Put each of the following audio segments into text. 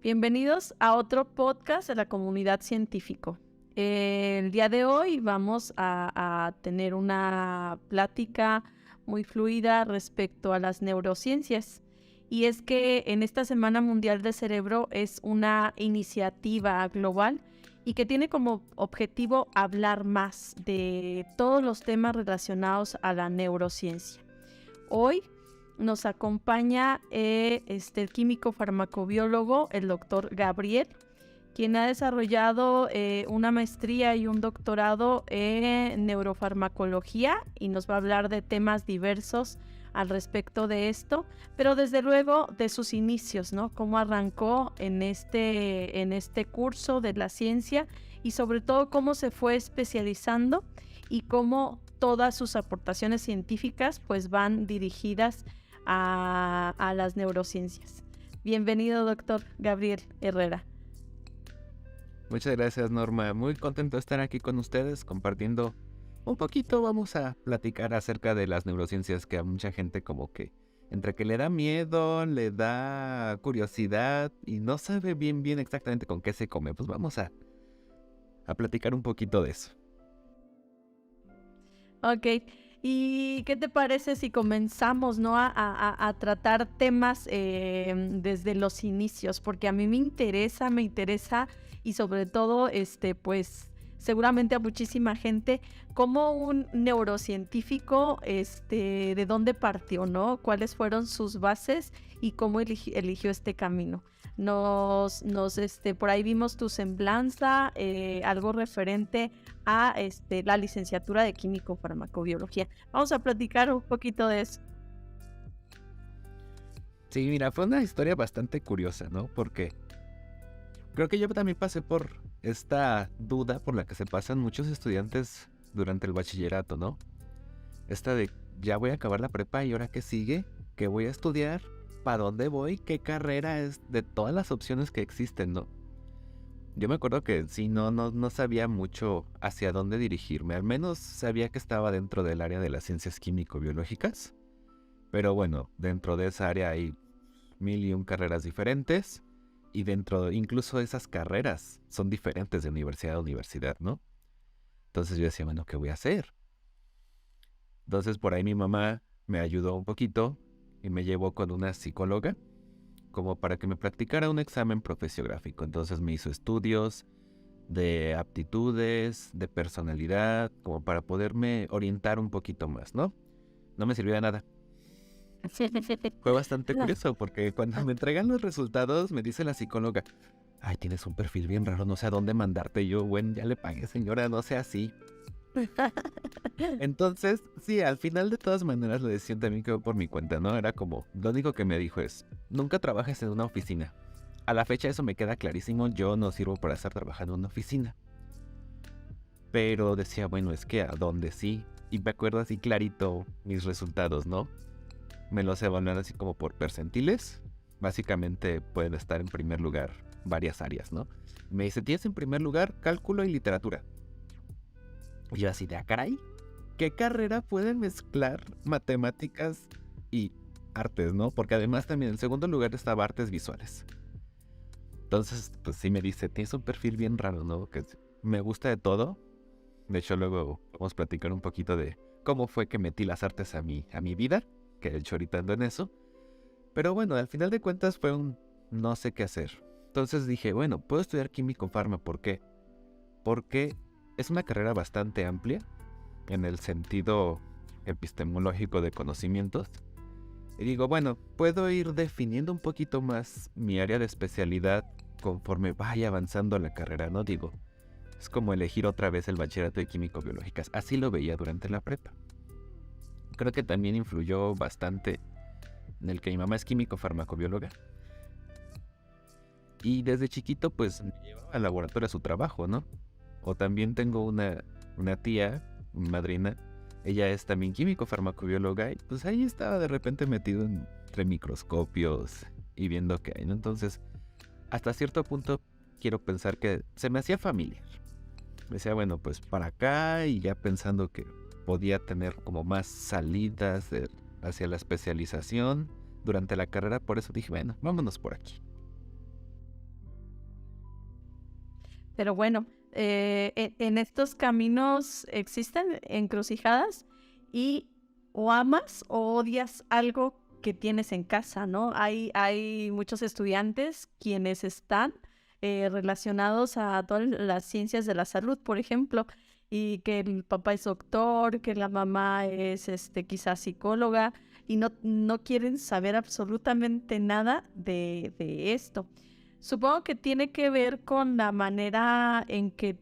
Bienvenidos a otro podcast de la comunidad científico. El día de hoy vamos a tener una plática muy fluida respecto a las neurociencias. Y es que en esta Semana Mundial del Cerebro es una iniciativa global y que tiene como objetivo hablar más de todos los temas relacionados a la neurociencia. Hoy nos acompaña el químico farmacobiólogo, el doctor Gabriel, quien ha desarrollado una maestría y un doctorado en neurofarmacología y nos va a hablar de temas diversos al respecto de esto, pero desde luego de sus inicios, ¿no? Cómo arrancó en este curso de la ciencia y sobre todo cómo se fue especializando y cómo todas sus aportaciones científicas pues van dirigidas a las neurociencias. Bienvenido, doctor Gabriel Herrera. Muchas gracias, Norma. Muy contento de estar aquí con ustedes compartiendo un poquito. Vamos a platicar acerca de las neurociencias que a mucha gente como que entre que le da miedo, le da curiosidad y no sabe bien exactamente con qué se come. Pues vamos a platicar un poquito de eso. Ok, ¿y qué te parece si comenzamos, ¿no? a tratar temas desde los inicios? Porque a mí me interesa y sobre todo, pues seguramente a muchísima gente, como un neurocientífico, de dónde partió, ¿no? ¿Cuáles fueron sus bases y cómo eligió este camino? Por ahí vimos tu semblanza, algo referente a la licenciatura de Químico Farmacobiología. Vamos a platicar un poquito de eso. Sí, mira, fue una historia bastante curiosa, ¿no? Porque creo que yo también pasé por esta duda por la que se pasan muchos estudiantes durante el bachillerato, ¿no? Esta de, ya voy a acabar la prepa y ahora qué sigue, qué voy a estudiar, para dónde voy, qué carrera es, de todas las opciones que existen, ¿no? Yo me acuerdo que sí, no sabía mucho hacia dónde dirigirme, al menos sabía que estaba dentro del área de las ciencias químico-biológicas, pero bueno, dentro de esa área hay 1001 carreras diferentes y dentro incluso de esas carreras son diferentes de universidad a universidad, ¿no? Entonces yo decía, bueno, ¿qué voy a hacer? Entonces por ahí mi mamá me ayudó un poquito y me llevó con una psicóloga como para que me practicara un examen profesiográfico. Entonces me hizo estudios de aptitudes, de personalidad, como para poderme orientar un poquito más, ¿no? No me sirvió de nada. Fue bastante curioso porque cuando me entregan los resultados me dice la psicóloga, ay, tienes un perfil bien raro, no sé a dónde mandarte. Yo, bueno, ya le pagué, señora, no sea así. Entonces, sí, al final de todas maneras lo decía también que por mi cuenta, ¿no? Era como, lo único que me dijo es, nunca trabajes en una oficina. A la fecha eso me queda clarísimo, yo no sirvo para estar trabajando en una oficina. Pero decía, bueno, es que a dónde sí. Y me acuerdo así clarito mis resultados, ¿no? Me los evaluaron así como por percentiles. Básicamente pueden estar en primer lugar varias áreas, ¿no? Me dice, tienes en primer lugar cálculo y literatura. Y yo así de, caray, ¿qué carrera puede mezclar matemáticas y artes, no? Porque además también en segundo lugar estaba artes visuales. Entonces, pues sí me dice, tienes un perfil bien raro, ¿no? Que me gusta de todo. De hecho, luego vamos a platicar un poquito de cómo fue que metí las artes a mi vida, que de hecho ahorita ando en eso. Pero bueno, al final de cuentas fue un no sé qué hacer. Entonces dije, bueno, puedo estudiar químico farma, ¿por qué? Porque es una carrera bastante amplia en el sentido epistemológico de conocimientos. Y digo, bueno, puedo ir definiendo un poquito más mi área de especialidad conforme vaya avanzando la carrera, ¿no? Digo, es como elegir otra vez el bachillerato de químico-biológicas. Así lo veía durante la prepa. Creo que también influyó bastante en el que mi mamá es químico-farmacobióloga. Y desde chiquito, pues, me llevaba al laboratorio a su trabajo, ¿no? O también tengo una tía, una madrina, ella es también químico-farmacobióloga y pues ahí estaba de repente metido entre microscopios y viendo qué hay, ¿no? Entonces, hasta cierto punto quiero pensar que se me hacía familiar. Decía, bueno, pues para acá y ya pensando que podía tener como más salidas hacia la especialización durante la carrera, por eso dije, bueno, vámonos por aquí. Pero bueno, en estos caminos existen encrucijadas y o amas o odias algo que tienes en casa, ¿no? Hay muchos estudiantes quienes están relacionados a todas las ciencias de la salud, por ejemplo, y que el papá es doctor, que la mamá es quizás psicóloga, y no quieren saber absolutamente nada de esto. Supongo que tiene que ver con la manera en que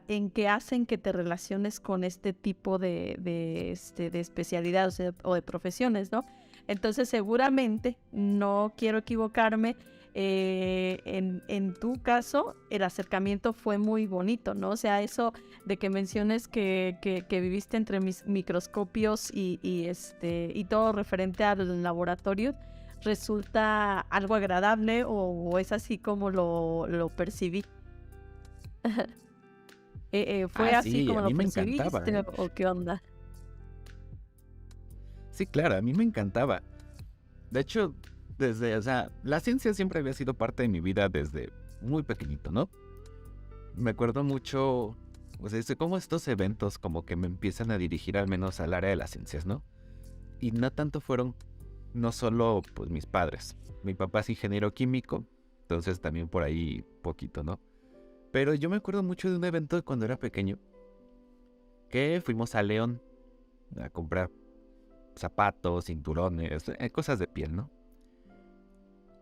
en que hacen que te relaciones con este tipo de especialidades o de profesiones, ¿no? Entonces, seguramente, no quiero equivocarme, en tu caso, el acercamiento fue muy bonito, ¿no? O sea, eso de que menciones que viviste entre mis microscopios y todo referente al laboratorio, resulta algo agradable o es así como lo percibí. ¿Fue Ah, así sí, a como lo mí me encantaba, percibiste ¿eh? o qué onda? Sí, claro, a mí me encantaba. De hecho, o sea, la ciencia siempre había sido parte de mi vida desde muy pequeñito, ¿no? Me acuerdo mucho, o sea, cómo estos eventos como que me empiezan a dirigir al menos al área de las ciencias, ¿no? Y no tanto fueron, no solo pues mis padres. Mi papá es ingeniero químico, entonces también por ahí poquito, ¿no? Pero yo me acuerdo mucho de un evento de cuando era pequeño, que fuimos a León a comprar zapatos, cinturones, cosas de piel, ¿no?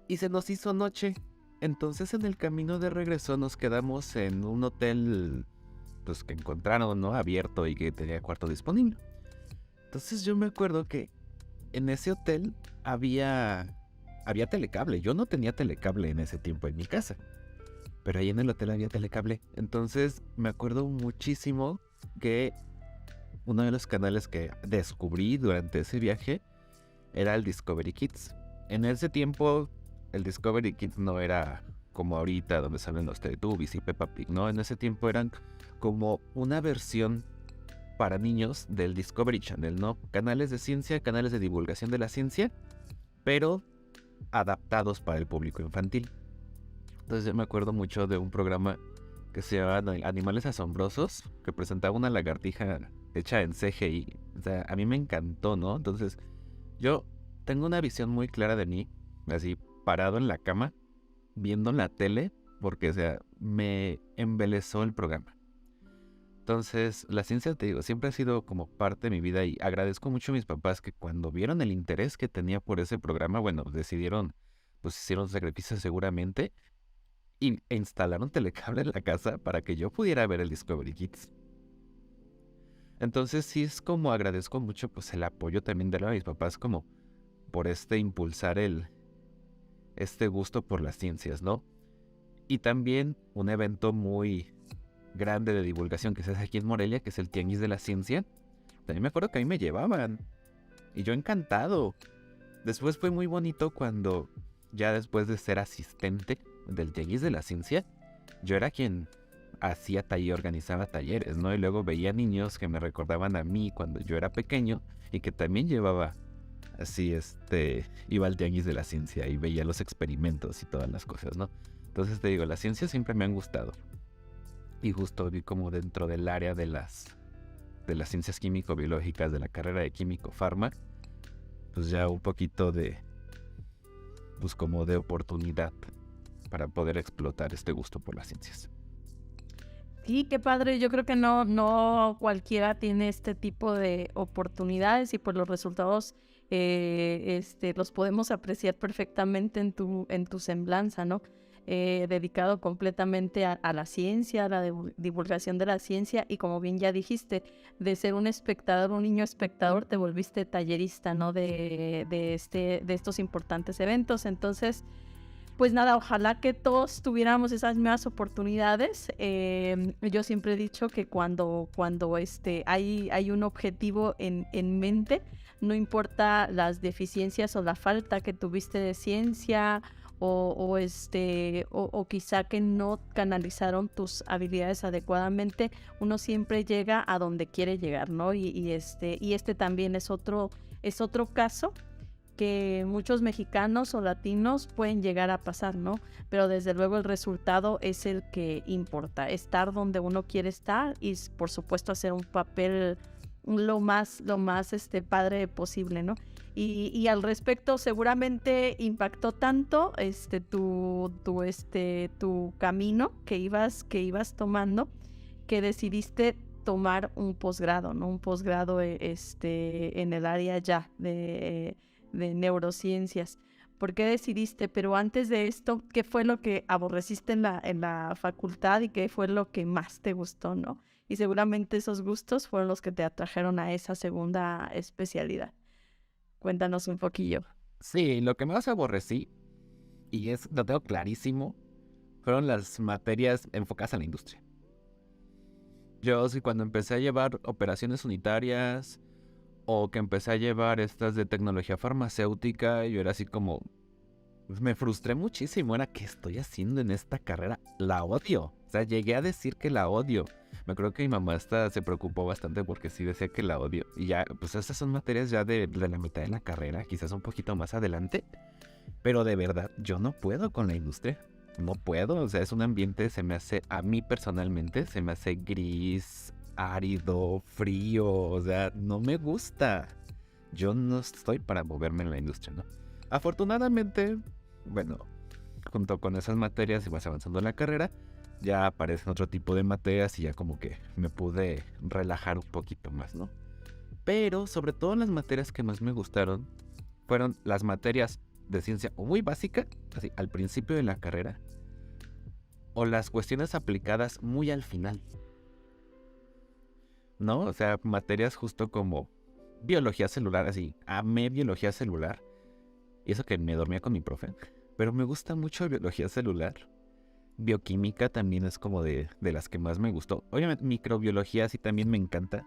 Y se nos hizo noche. Entonces en el camino de regreso nos quedamos en un hotel pues que encontraron, ¿no? Abierto y que tenía cuarto disponible. Entonces yo me acuerdo que en ese hotel había telecable. Yo no tenía telecable en ese tiempo en mi casa, pero ahí en el hotel había telecable. Entonces me acuerdo muchísimo que uno de los canales que descubrí durante ese viaje era el Discovery Kids. En ese tiempo el Discovery Kids no era como ahorita donde salen los Teletubbies y Peppa Pig, ¿no? En ese tiempo eran como una versión para niños del Discovery Channel, ¿no? Canales de ciencia, canales de divulgación de la ciencia, pero adaptados para el público infantil. Entonces yo me acuerdo mucho de un programa que se llamaba Animales Asombrosos, que presentaba una lagartija hecha en CGI. O sea, a mí me encantó, ¿no? Entonces yo tengo una visión muy clara de mí, así parado en la cama, viendo la tele, porque, o sea, me embelezó el programa. Entonces, la ciencia, te digo, siempre ha sido como parte de mi vida y agradezco mucho a mis papás que cuando vieron el interés que tenía por ese programa, bueno, decidieron, pues hicieron sacrificios seguramente e instalaron telecable en la casa para que yo pudiera ver el Discovery Kids. Entonces sí es como agradezco mucho pues el apoyo también de mis papás como por impulsar este gusto por las ciencias, ¿no? Y también un evento muy grande de divulgación que se hace aquí en Morelia, que es el Tianguis de la Ciencia. También me acuerdo que a mí me llevaban y yo encantado. Después fue muy bonito cuando ya después de ser asistente del Tianguis de la Ciencia, yo era quien hacía taller, organizaba talleres, ¿no? Y luego veía niños que me recordaban a mí cuando yo era pequeño y que también llevaba así, iba al Tianguis de la Ciencia y veía los experimentos y todas las cosas, ¿no? Entonces te digo, las ciencias siempre me han gustado. Y justo vi como dentro del área de las ciencias químico-biológicas, de la carrera de químico-farma, pues ya un poquito pues como de oportunidad para poder explotar este gusto por las ciencias. Sí, qué padre. Yo creo que no cualquiera tiene este tipo de oportunidades y pues los resultados los podemos apreciar perfectamente en tu semblanza, ¿no? Dedicado completamente a la ciencia, a la divulgación de la ciencia y como bien ya dijiste, de ser un espectador, un niño espectador, te volviste tallerista, ¿no? De estos importantes eventos. Entonces, pues nada, ojalá que todos tuviéramos esas mismas oportunidades. Yo siempre he dicho que cuando hay un objetivo en mente, no importa las deficiencias o la falta que tuviste de ciencia o quizá que no canalizaron tus habilidades adecuadamente, uno siempre llega a donde quiere llegar, ¿no? Y este también es otro caso que muchos mexicanos o latinos pueden llegar a pasar, ¿no? Pero desde luego el resultado es el que importa, estar donde uno quiere estar y por supuesto hacer un papel lo más padre posible, ¿no? Y al respecto seguramente impactó tanto tu camino que ibas tomando, que decidiste tomar un posgrado, ¿no? Un posgrado en el área ya de neurociencias. ¿Por qué decidiste? Pero antes de esto, ¿qué fue lo que aborreciste en la facultad y qué fue lo que más te gustó, ¿no? Y seguramente esos gustos fueron los que te atrajeron a esa segunda especialidad. Cuéntanos un poquillo. Sí, lo que más aborrecí, y lo tengo clarísimo, fueron las materias enfocadas a la industria. Yo sí, cuando empecé a llevar operaciones unitarias o que empecé a llevar estas de tecnología farmacéutica, yo era así como, pues me frustré muchísimo. Era, ¿qué estoy haciendo en esta carrera? La odio. O sea, llegué a decir que la odio. Me acuerdo que mi mamá se preocupó bastante porque sí decía que la odio. Y ya, pues estas son materias ya de la mitad de la carrera, quizás un poquito más adelante. Pero de verdad, yo no puedo con la industria. No puedo, o sea, es un ambiente, a mí personalmente, se me hace gris, árido, frío, o sea, no me gusta. Yo no estoy para moverme en la industria, ¿no? Afortunadamente, bueno, junto con esas materias y vas avanzando en la carrera, ya aparecen otro tipo de materias y ya como que me pude relajar un poquito más, ¿no? Pero sobre todo las materias que más me gustaron fueron las materias de ciencia muy básica, así al principio de la carrera, o las cuestiones aplicadas muy al final, ¿no? O sea, materias justo como biología celular, así, amé biología celular, y eso que me dormía con mi profe, pero me gusta mucho biología celular. Bioquímica también es como de las que más me gustó. Obviamente microbiología sí también me encanta.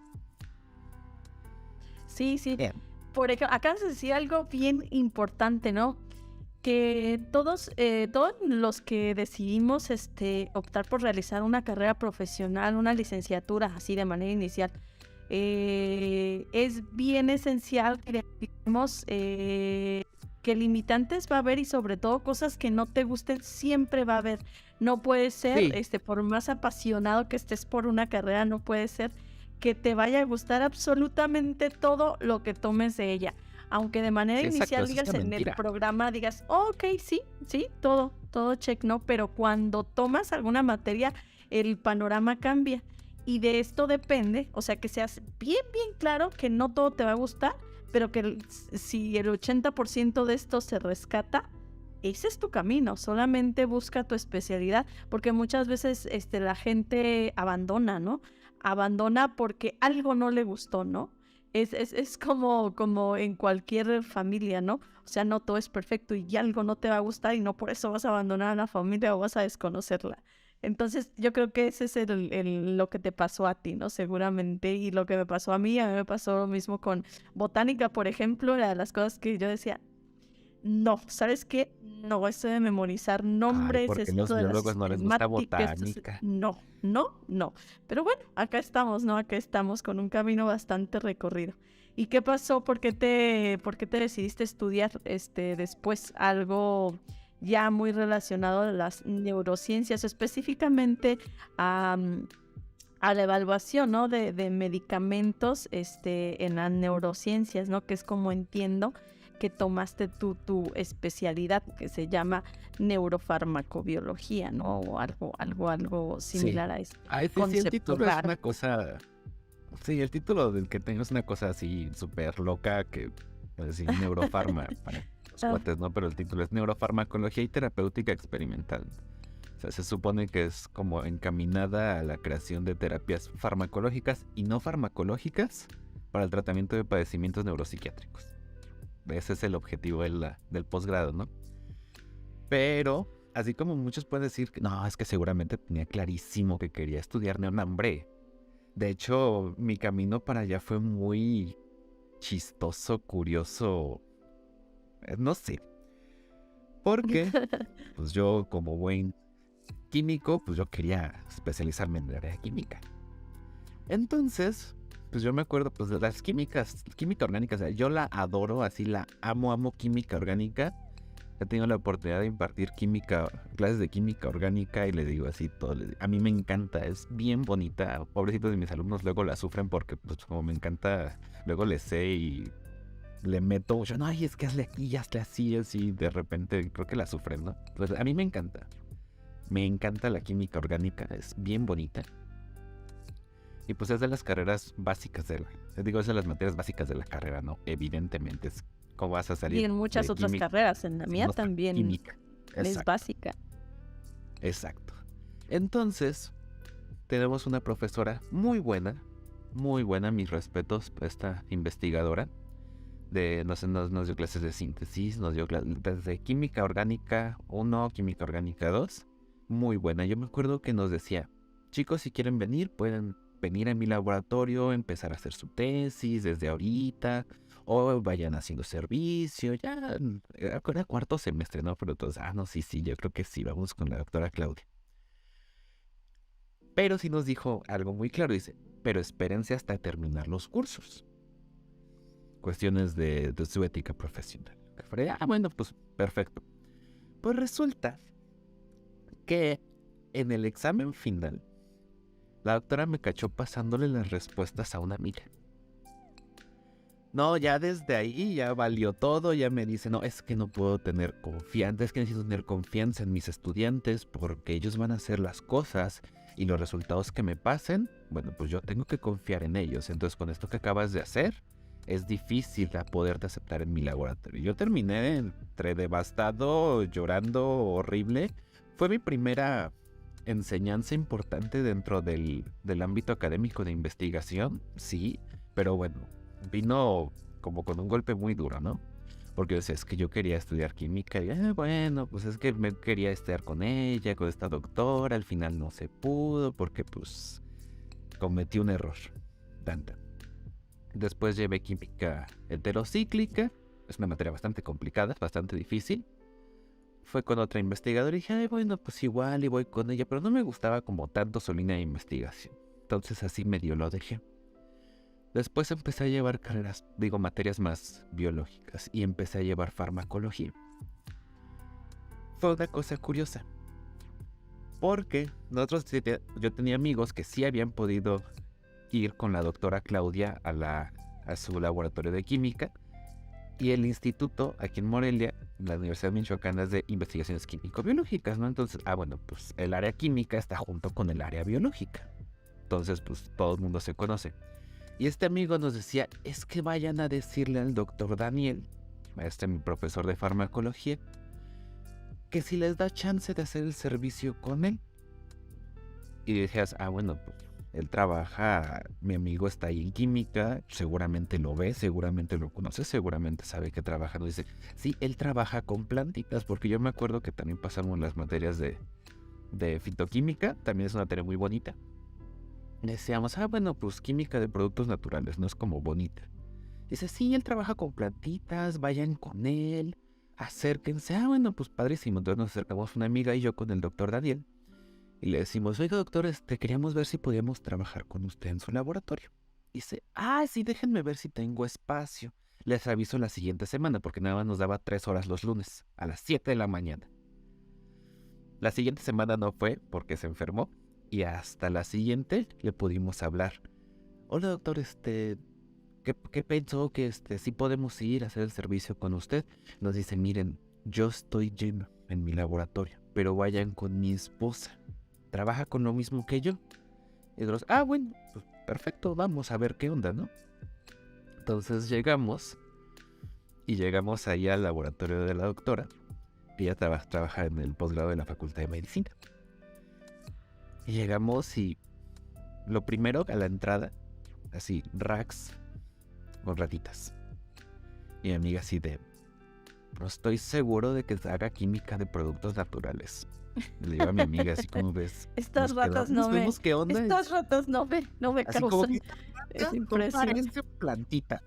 Sí, sí. Bien. Por ejemplo, acabas de decir algo bien importante, ¿no? Que todos los que decidimos optar por realizar una carrera profesional, una licenciatura así de manera inicial, es bien esencial que identifiquemos que limitantes va a haber y sobre todo cosas que no te gusten siempre va a haber. No puede ser, Sí. por más apasionado que estés por una carrera, no puede ser que te vaya a gustar absolutamente todo lo que tomes de ella. Aunque de manera Sí, exacto, inicial eso es digas una en el mentira. programa, digas, oh, ok, sí, todo check, ¿no? Pero cuando tomas alguna materia, el panorama cambia. Y de esto depende, o sea, que seas bien claro que no todo te va a gustar, pero que si el 80% de esto se rescata, ese es tu camino. Solamente busca tu especialidad, porque muchas veces la gente abandona, ¿no? Abandona porque algo no le gustó, ¿no? Es como en cualquier familia, ¿no? O sea, no todo es perfecto y algo no te va a gustar y no por eso vas a abandonar a la familia o vas a desconocerla. Entonces, yo creo que ese es lo que te pasó a ti, ¿no? Seguramente, y lo que me pasó a mí me pasó lo mismo con botánica, por ejemplo, era de las cosas que yo decía, no, ¿sabes qué? No, esto de memorizar Ay, nombres, porque los esto de la biólogos no les gusta sistemática, botánica. no. Pero bueno, acá estamos, ¿no? Acá estamos con un camino bastante recorrido. ¿Y qué pasó? ¿Por qué te decidiste estudiar después algo ya muy relacionado a las neurociencias, específicamente a la evaluación, ¿no? de medicamentos en las neurociencias, ¿no? Que es como entiendo que tomaste tu especialidad, que se llama neurofarmacobiología, ¿no? O algo Sí. similar a ese Ay, sí, el concepto título es raro. una cosa... Sí, el título del que tengo es una cosa así súper loca que... Pues sí, neurofarma para los Ah, cuates, ¿no? Pero el título es Neurofarmacología y Terapéutica Experimental. O sea, se supone que es como encaminada a la creación de terapias farmacológicas y no farmacológicas para el tratamiento de padecimientos neuropsiquiátricos. Ese es el objetivo del posgrado, ¿no? Pero, así como muchos pueden decir que no, es que seguramente tenía clarísimo que quería estudiar neonambre. De hecho, mi camino para allá fue muy chistoso, curioso, no sé. Porque, pues yo como buen químico, pues yo quería especializarme en el área de química. Entonces, pues yo me acuerdo, pues de las química orgánica, o sea, yo la adoro, así la amo química orgánica. He tenido la oportunidad de impartir clases de química orgánica y le digo así todo. A mí me encanta, es bien bonita. Pobrecitos de mis alumnos luego la sufren porque pues como me encanta, luego les sé y le meto mucho. No, ay, es que hazle aquí, hazle así, de repente creo que la sufren, ¿no? Pues a mí me encanta. Me encanta la química orgánica, es bien bonita. Y pues es de las carreras básicas es de las materias básicas de la carrera, ¿no? Evidentemente es cómo vas a salir Y en muchas de otras química. carreras, en la mía No, también química. es Exacto, básica. exacto. Entonces, tenemos una profesora muy buena, mis respetos, esta investigadora, nos dio clases de síntesis, nos dio clases desde química orgánica 1, química orgánica 2, muy buena. Yo me acuerdo que nos decía, chicos, si quieren venir, pueden venir a mi laboratorio, empezar a hacer su tesis desde ahorita, o vayan haciendo servicio, ya, era cuarto semestre, ¿no? Pero todos, no, sí, yo creo que sí, vamos con la doctora Claudia. Pero sí nos dijo algo muy claro, dice, pero espérense hasta terminar los cursos. Cuestiones de su ética profesional. Bueno, pues perfecto. Pues resulta que en el examen final, la doctora me cachó pasándole las respuestas a una amiga. No, ya desde ahí ya valió todo, ya me dice, no, es que no puedo tener confianza, es que necesito tener confianza en mis estudiantes porque ellos van a hacer las cosas y los resultados que me pasen, bueno, pues yo tengo que confiar en ellos. Entonces con esto que acabas de hacer, es difícil poderte aceptar en mi laboratorio. Yo terminé entre devastado, llorando, horrible. Fue mi primera enseñanza importante dentro del ámbito académico de investigación, sí, pero bueno, vino como con un golpe muy duro, ¿no? Porque yo decía, es que yo quería estudiar química y bueno, pues es que me quería estar con ella, con esta doctora, al final no se pudo porque pues cometí un error. Tanta. Después llevé química heterocíclica, es una materia bastante complicada, bastante difícil. Fue con otra investigadora y dije, bueno, pues igual y voy con ella, pero no me gustaba como tanto su línea de investigación. Entonces así medio lo dejé. Después empecé a llevar materias más biológicas y empecé a llevar farmacología. Fue una cosa curiosa, porque yo tenía amigos que sí habían podido ir con la doctora Claudia a su laboratorio de química, y el instituto aquí en Morelia, la Universidad Michoacana, es de investigaciones químico-biológicas, ¿no? Entonces, bueno, pues el área química está junto con el área biológica. Entonces, pues todo el mundo se conoce. Y este amigo nos decía, es que vayan a decirle al doctor Daniel, mi profesor de farmacología, que si les da chance de hacer el servicio con él. Y decías, bueno, pues él trabaja, mi amigo está ahí en química, seguramente lo ve, seguramente lo conoce, seguramente sabe que trabaja. Nos dice, sí, él trabaja con plantitas, porque yo me acuerdo que también pasamos las materias de fitoquímica, también es una materia muy bonita. Decíamos, bueno, pues química de productos naturales, no es como bonita. Dice, sí, él trabaja con plantitas, vayan con él, acérquense. Bueno, pues padrísimo. Entonces nos acercamos una amiga y yo con el doctor Daniel. Y le decimos, oiga doctor, queríamos ver si podíamos trabajar con usted en su laboratorio. Dice, sí, déjenme ver si tengo espacio. Les aviso la siguiente semana, porque nada más nos daba 3 horas los lunes, a las 7 de la mañana. La siguiente semana no fue, porque se enfermó. Y hasta la siguiente le pudimos hablar. Hola doctor, ¿qué pensó que sí podemos ir a hacer el servicio con usted? Nos dice, miren, yo estoy lleno en mi laboratorio, pero vayan con mi esposa. Trabaja con lo mismo que yo. Y nosotros, bueno, pues perfecto, vamos a ver qué onda, ¿no? Entonces llegamos ahí al laboratorio de la doctora. Ella trabaja en el posgrado de la Facultad de Medicina. Y llegamos y lo primero a la entrada, así, racks con ratitas. Y mi amiga así de, no estoy seguro de que se haga química de productos naturales. Le digo a mi amiga así como ves. Estas ratas no me... ¿Qué onda? Estas ratas no me así causan... como que, Es no parece plantita.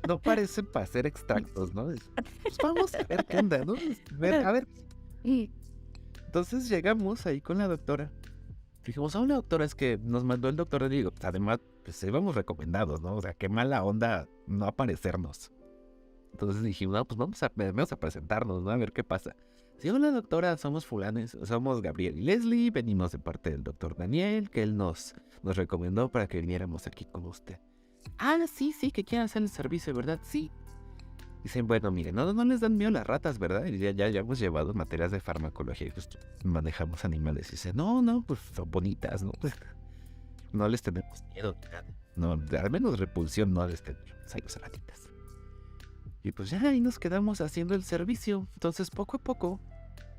No parece para hacer extractos, ¿no? Pues vamos a ver qué onda, ¿no? A ver. Entonces llegamos ahí con la doctora. Dijimos, hola doctora, es que nos mandó el doctor. Y digo, además pues íbamos recomendados, ¿no? O sea, qué mala onda no aparecernos. Entonces dijimos, no, pues vamos a presentarnos, ¿no? A ver qué pasa. Sí, hola doctora, somos fulanes, somos Gabriel y Leslie, venimos de parte del doctor Daniel, que él nos recomendó para que viniéramos aquí con usted. Ah, sí, que quieren hacer el servicio, ¿verdad? Sí. Dicen, bueno, miren, no les dan miedo las ratas, ¿verdad? Y ya hemos llevado materias de farmacología y pues manejamos animales. Y dicen, no, pues son bonitas, ¿no? No les tenemos miedo, no, al menos repulsión no les tenemos a las ratitas. Y pues ya ahí nos quedamos haciendo el servicio. Entonces poco a poco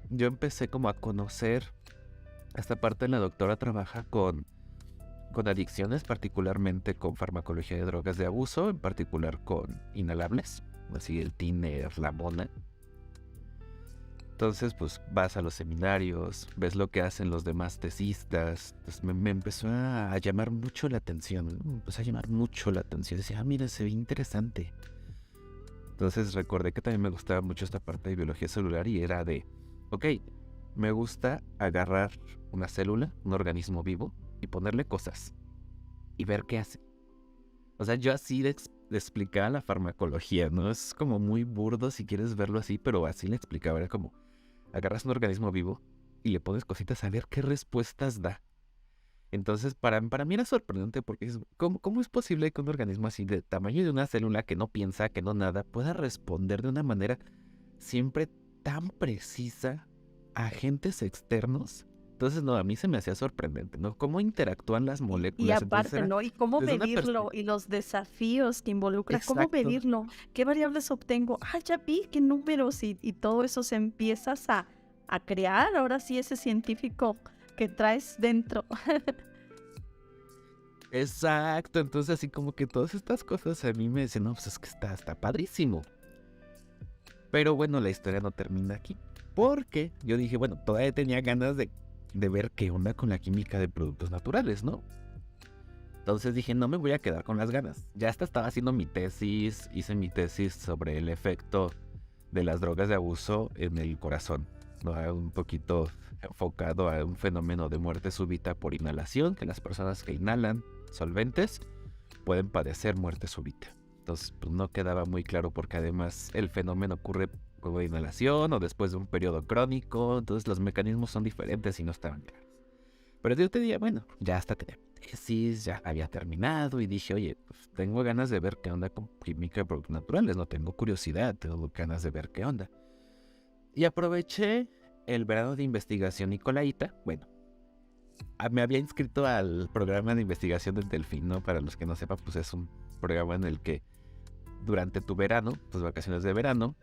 yo empecé como a conocer esta parte de la doctora trabaja con adicciones, particularmente con farmacología de drogas de abuso, en particular con inhalables, así el tiner, la mona. Entonces pues vas a los seminarios, ves lo que hacen los demás tesistas. Pues me empezó a llamar mucho la atención, ¿no? Me empezó a llamar mucho la atención. Decía, mira, se ve interesante. Entonces recordé que también me gustaba mucho esta parte de biología celular y era de, ok, me gusta agarrar una célula, un organismo vivo, y ponerle cosas y ver qué hace. O sea, yo así le explicaba la farmacología, ¿no? Es como muy burdo si quieres verlo así, pero así le explicaba. Era como, agarras un organismo vivo y le pones cositas a ver qué respuestas da. Entonces, para mí era sorprendente porque ¿cómo es posible que un organismo así de tamaño de una célula que no piensa, que no nada, pueda responder de una manera siempre tan precisa a agentes externos? Entonces, no, a mí se me hacía sorprendente, ¿no? Cómo interactúan las moléculas. Y aparte, ¿no? Y cómo medirlo, y los desafíos que involucra, exacto. Cómo medirlo, qué variables obtengo, ya vi qué números, y todo eso se empiezas a crear, ahora sí, ese científico que traes dentro. Exacto, entonces así como que todas estas cosas a mí me decían, no, pues es que está padrísimo. Pero bueno, la historia no termina aquí, porque yo dije, bueno, todavía tenía ganas de ver qué onda con la química de productos naturales, ¿no? Entonces dije, no me voy a quedar con las ganas. Ya hasta estaba haciendo mi tesis, hice mi tesis sobre el efecto de las drogas de abuso en el corazón, ¿no? Un poquito enfocado a un fenómeno de muerte súbita por inhalación, que las personas que inhalan solventes pueden padecer muerte súbita. Entonces pues no quedaba muy claro porque además el fenómeno ocurre por inhalación o después de un periodo crónico, entonces los mecanismos son diferentes y no estaban claros. Pero yo te diría, bueno, ya hasta tenía tesis, ya había terminado y dije, oye, pues tengo ganas de ver qué onda con química de productos naturales, no tengo curiosidad, tengo ganas de ver qué onda. Y aproveché el verano de investigación Nicolaita. Bueno, me había inscrito al programa de investigación del Delfín, ¿no? Para los que no sepan, pues es un programa en el que durante tu verano, tus vacaciones de verano,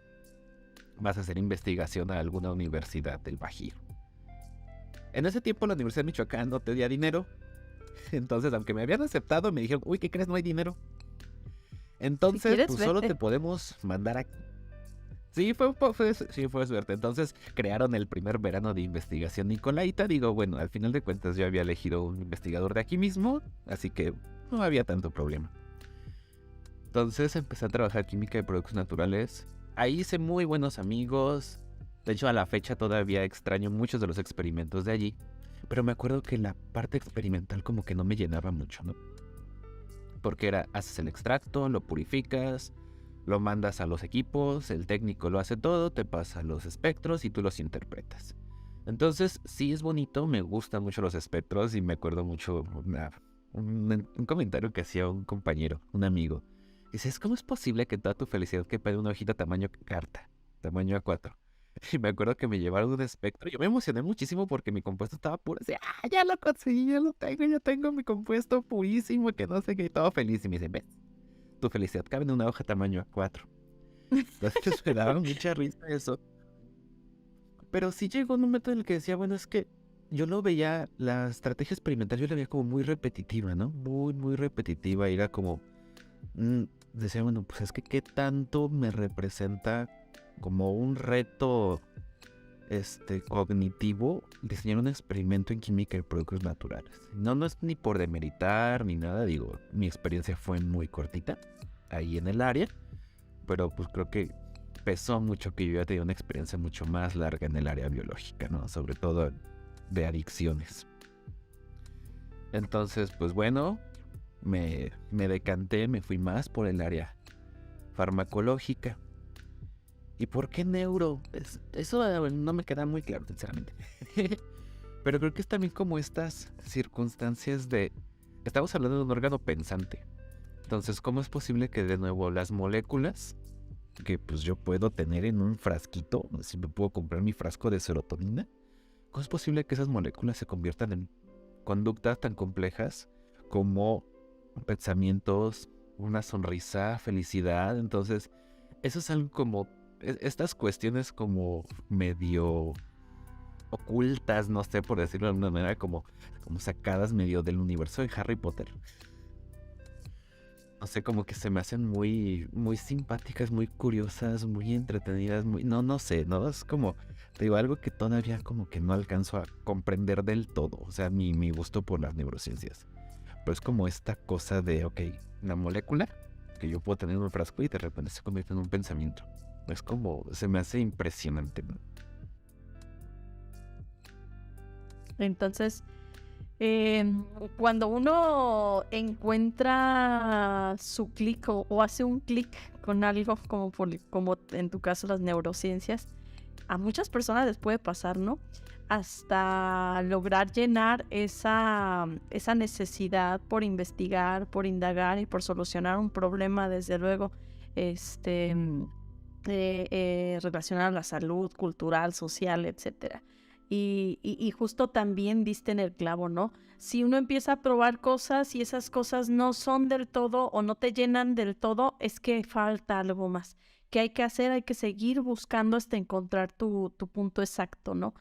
vas a hacer investigación a alguna universidad del Bajío. En ese tiempo la Universidad de Michoacán no te dio dinero. Entonces, aunque me habían aceptado, me dijeron, uy, ¿qué crees? No hay dinero. Entonces, pues solo te podemos mandar aquí. Sí, fue suerte. Entonces crearon el primer verano de investigación Nicolaita. Digo, bueno, al final de cuentas yo había elegido un investigador de aquí mismo, así que no había tanto problema. Entonces empecé a trabajar química de productos naturales. Ahí hice muy buenos amigos. De hecho, a la fecha todavía extraño muchos de los experimentos de allí. Pero me acuerdo que la parte experimental como que no me llenaba mucho, ¿no? Porque haces el extracto, lo purificas, lo mandas a los equipos, el técnico lo hace todo, te pasa los espectros y tú los interpretas. Entonces, sí es bonito, me gustan mucho los espectros y me acuerdo mucho un comentario que hacía un compañero, un amigo. Dices, ¿cómo es posible que toda tu felicidad quepa en una hojita tamaño carta, tamaño A4? Y me acuerdo que me llevaron un espectro. Yo me emocioné muchísimo porque mi compuesto estaba puro. Así, ya lo conseguí, ya tengo mi compuesto purísimo, que no sé qué, todo feliz. Y me dicen, ves, tu felicidad cabe en una hoja tamaño A4. Entonces me daba mucha risa eso. Pero sí llegó un momento en el que decía, bueno, es que yo lo veía, la estrategia experimental yo la veía como muy repetitiva, ¿no? Muy, muy repetitiva. Y era como, decía, bueno, pues es que qué tanto me representa como un reto cognitivo diseñar un experimento en química de productos naturales. No es ni por demeritar ni nada, digo, mi experiencia fue muy cortita ahí en el área, pero pues creo que pesó mucho que yo ya tenía una experiencia mucho más larga en el área biológica, ¿no? Sobre todo de adicciones. Entonces, pues bueno, me decanté, me fui más por el área farmacológica. ¿Y por qué neuro? Eso no me queda muy claro, sinceramente. Pero creo que es también como estas circunstancias de... Estamos hablando de un órgano pensante. Entonces, ¿cómo es posible que de nuevo las moléculas que pues yo puedo tener en un frasquito, si me puedo comprar mi frasco de serotonina, cómo es posible que esas moléculas se conviertan en conductas tan complejas como pensamientos, una sonrisa, felicidad? Entonces, eso es algo como... Estas cuestiones como medio ocultas, no sé, por decirlo de alguna manera, como sacadas medio del universo de Harry Potter. No sé, como que se me hacen muy, muy simpáticas, muy curiosas, muy entretenidas, muy... No sé, ¿no? Es como, te digo, algo que todavía como que no alcanzo a comprender del todo. O sea, mi gusto por las neurociencias. Pero es como esta cosa de, ok, una molécula que yo puedo tener en un frasco y de repente se convierte en un pensamiento. Es como, se me hace impresionante, ¿no? Entonces, cuando uno encuentra su clic o hace un clic con algo como en tu caso las neurociencias, a muchas personas les puede pasar, ¿no? Hasta lograr llenar esa necesidad por investigar, por indagar y por solucionar un problema, desde luego, relacionado a la salud, cultural, social, etcétera. Y justo también diste en el clavo, ¿no? Si uno empieza a probar cosas y esas cosas no son del todo o no te llenan del todo, es que falta algo más. ¿Qué hay que hacer? Hay que seguir buscando hasta encontrar tu punto exacto, ¿no?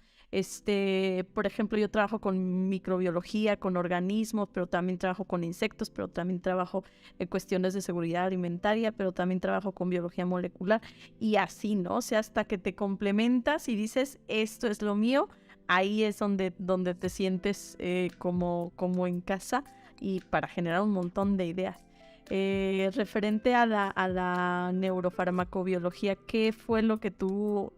Por ejemplo, yo trabajo con microbiología, con organismos, pero también trabajo con insectos, pero también trabajo en cuestiones de seguridad alimentaria, pero también trabajo con biología molecular y así, ¿no? O sea, hasta que te complementas y dices, esto es lo mío, ahí es donde te sientes como en casa y para generar un montón de ideas. Referente a la neurofarmacobiología, ¿qué fue lo que tú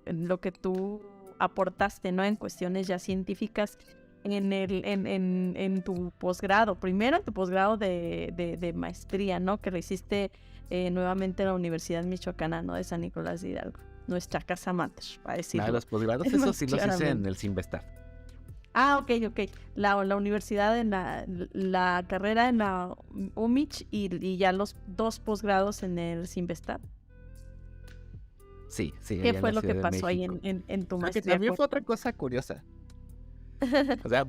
aportaste, ¿no? En cuestiones ya científicas en tu posgrado? Primero, tu posgrado de maestría, ¿no? Que lo hiciste nuevamente en la Universidad Michoacana, ¿no? De San Nicolás de Hidalgo. Nuestra casa mater, para decirlo. Los posgrados, eso sí los hice en el Sinvestar. Ah, ok. La universidad en la carrera en la UMich y ya los 2 posgrados en el Sinvestar. Sí. ¿Qué fue lo que pasó ahí en tu maestría? Que también fue otra cosa curiosa. O sea,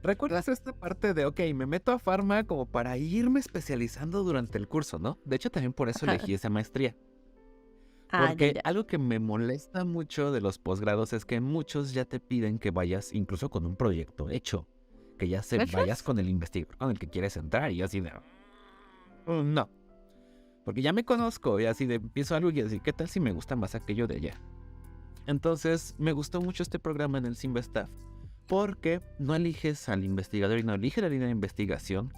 ¿recuerdas esta parte de, ok, me meto a farma como para irme especializando durante el curso, ¿no? De hecho, también por eso elegí esa maestría. Porque algo que me molesta mucho de los posgrados es que muchos ya te piden que vayas incluso con un proyecto hecho. Que ya vayas con el investigador con el que quieres entrar. Y yo así de... no. Porque ya me conozco y así de empiezo algo y así, ¿qué tal si me gusta más aquello de allá? Entonces, me gustó mucho este programa en el Sinvestaff. Porque no eliges al investigador y no eliges la línea de investigación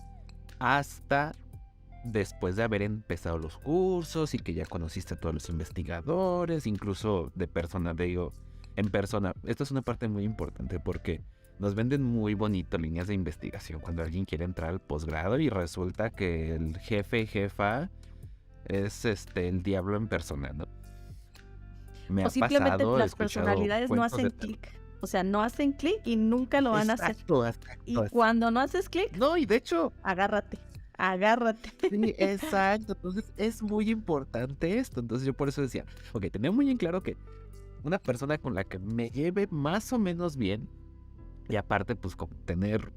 hasta... después de haber empezado los cursos y que ya conociste a todos los investigadores, incluso en persona. Esto es una parte muy importante porque nos venden muy bonito líneas de investigación cuando alguien quiere entrar al posgrado y resulta que el jefa es el diablo en persona, ¿no? O simplemente las personalidades no hacen clic. O sea, no hacen clic y nunca lo van a hacer. Exacto. Y cuando no haces clic, no, y de hecho, agárrate. Sí, exacto. Entonces es muy importante esto. Entonces yo por eso decía, ok, tenía muy en claro que una persona con la que me lleve más o menos bien y aparte pues tener